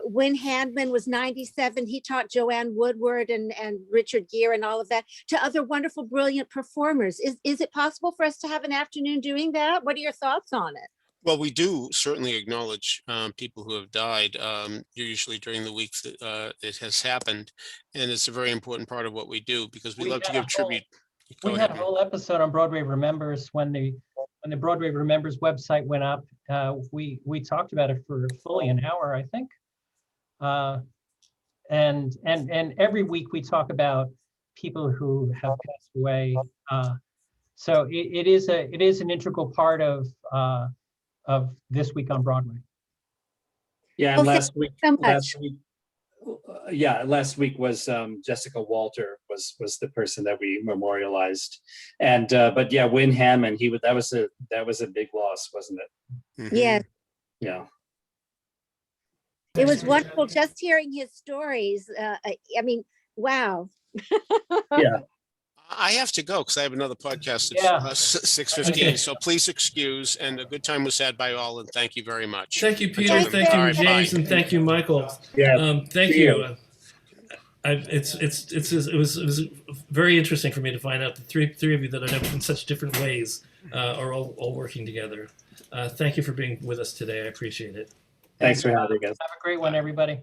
Wynn Handman was 97. He taught Joanne Woodward and Richard Gere and all of that, to other wonderful, brilliant performers. Is it possible for us to have an afternoon doing that? What are your thoughts on it?
Well, we do certainly acknowledge people who have died, usually during the weeks that it has happened. And it's a very important part of what we do because we love to give tribute.
We had a whole episode on Broadway Remembers when the Broadway Remembers website went up. We talked about it for fully an hour, I think. And every week we talk about people who have passed away. So it is an integral part of This Week on Broadway.
Yeah, and
Well,
last week,
so much.
last week was Jessica Walter was the person that we memorialized, and but yeah, Wynn Hammond, that was a big loss, wasn't it?
Mhm.
Yeah,
Yeah.
it was wonderful just hearing his stories. I mean, wow.
Yeah.
I have to go because I have another podcast
Yeah.
at 6:15. So please excuse, and a good time was had by all, and thank you very much.
Thank you, Peter.
Thank
Thank
you.
you,
All right,
James,
bye.
and thank you, Michael.
Yeah.
Thank
See
you.
you.
It was very interesting for me to find out the three of you that I know in such different ways are all working together. Thank you for being with us today. I appreciate it.
Thanks for having us.
Have a great one, everybody.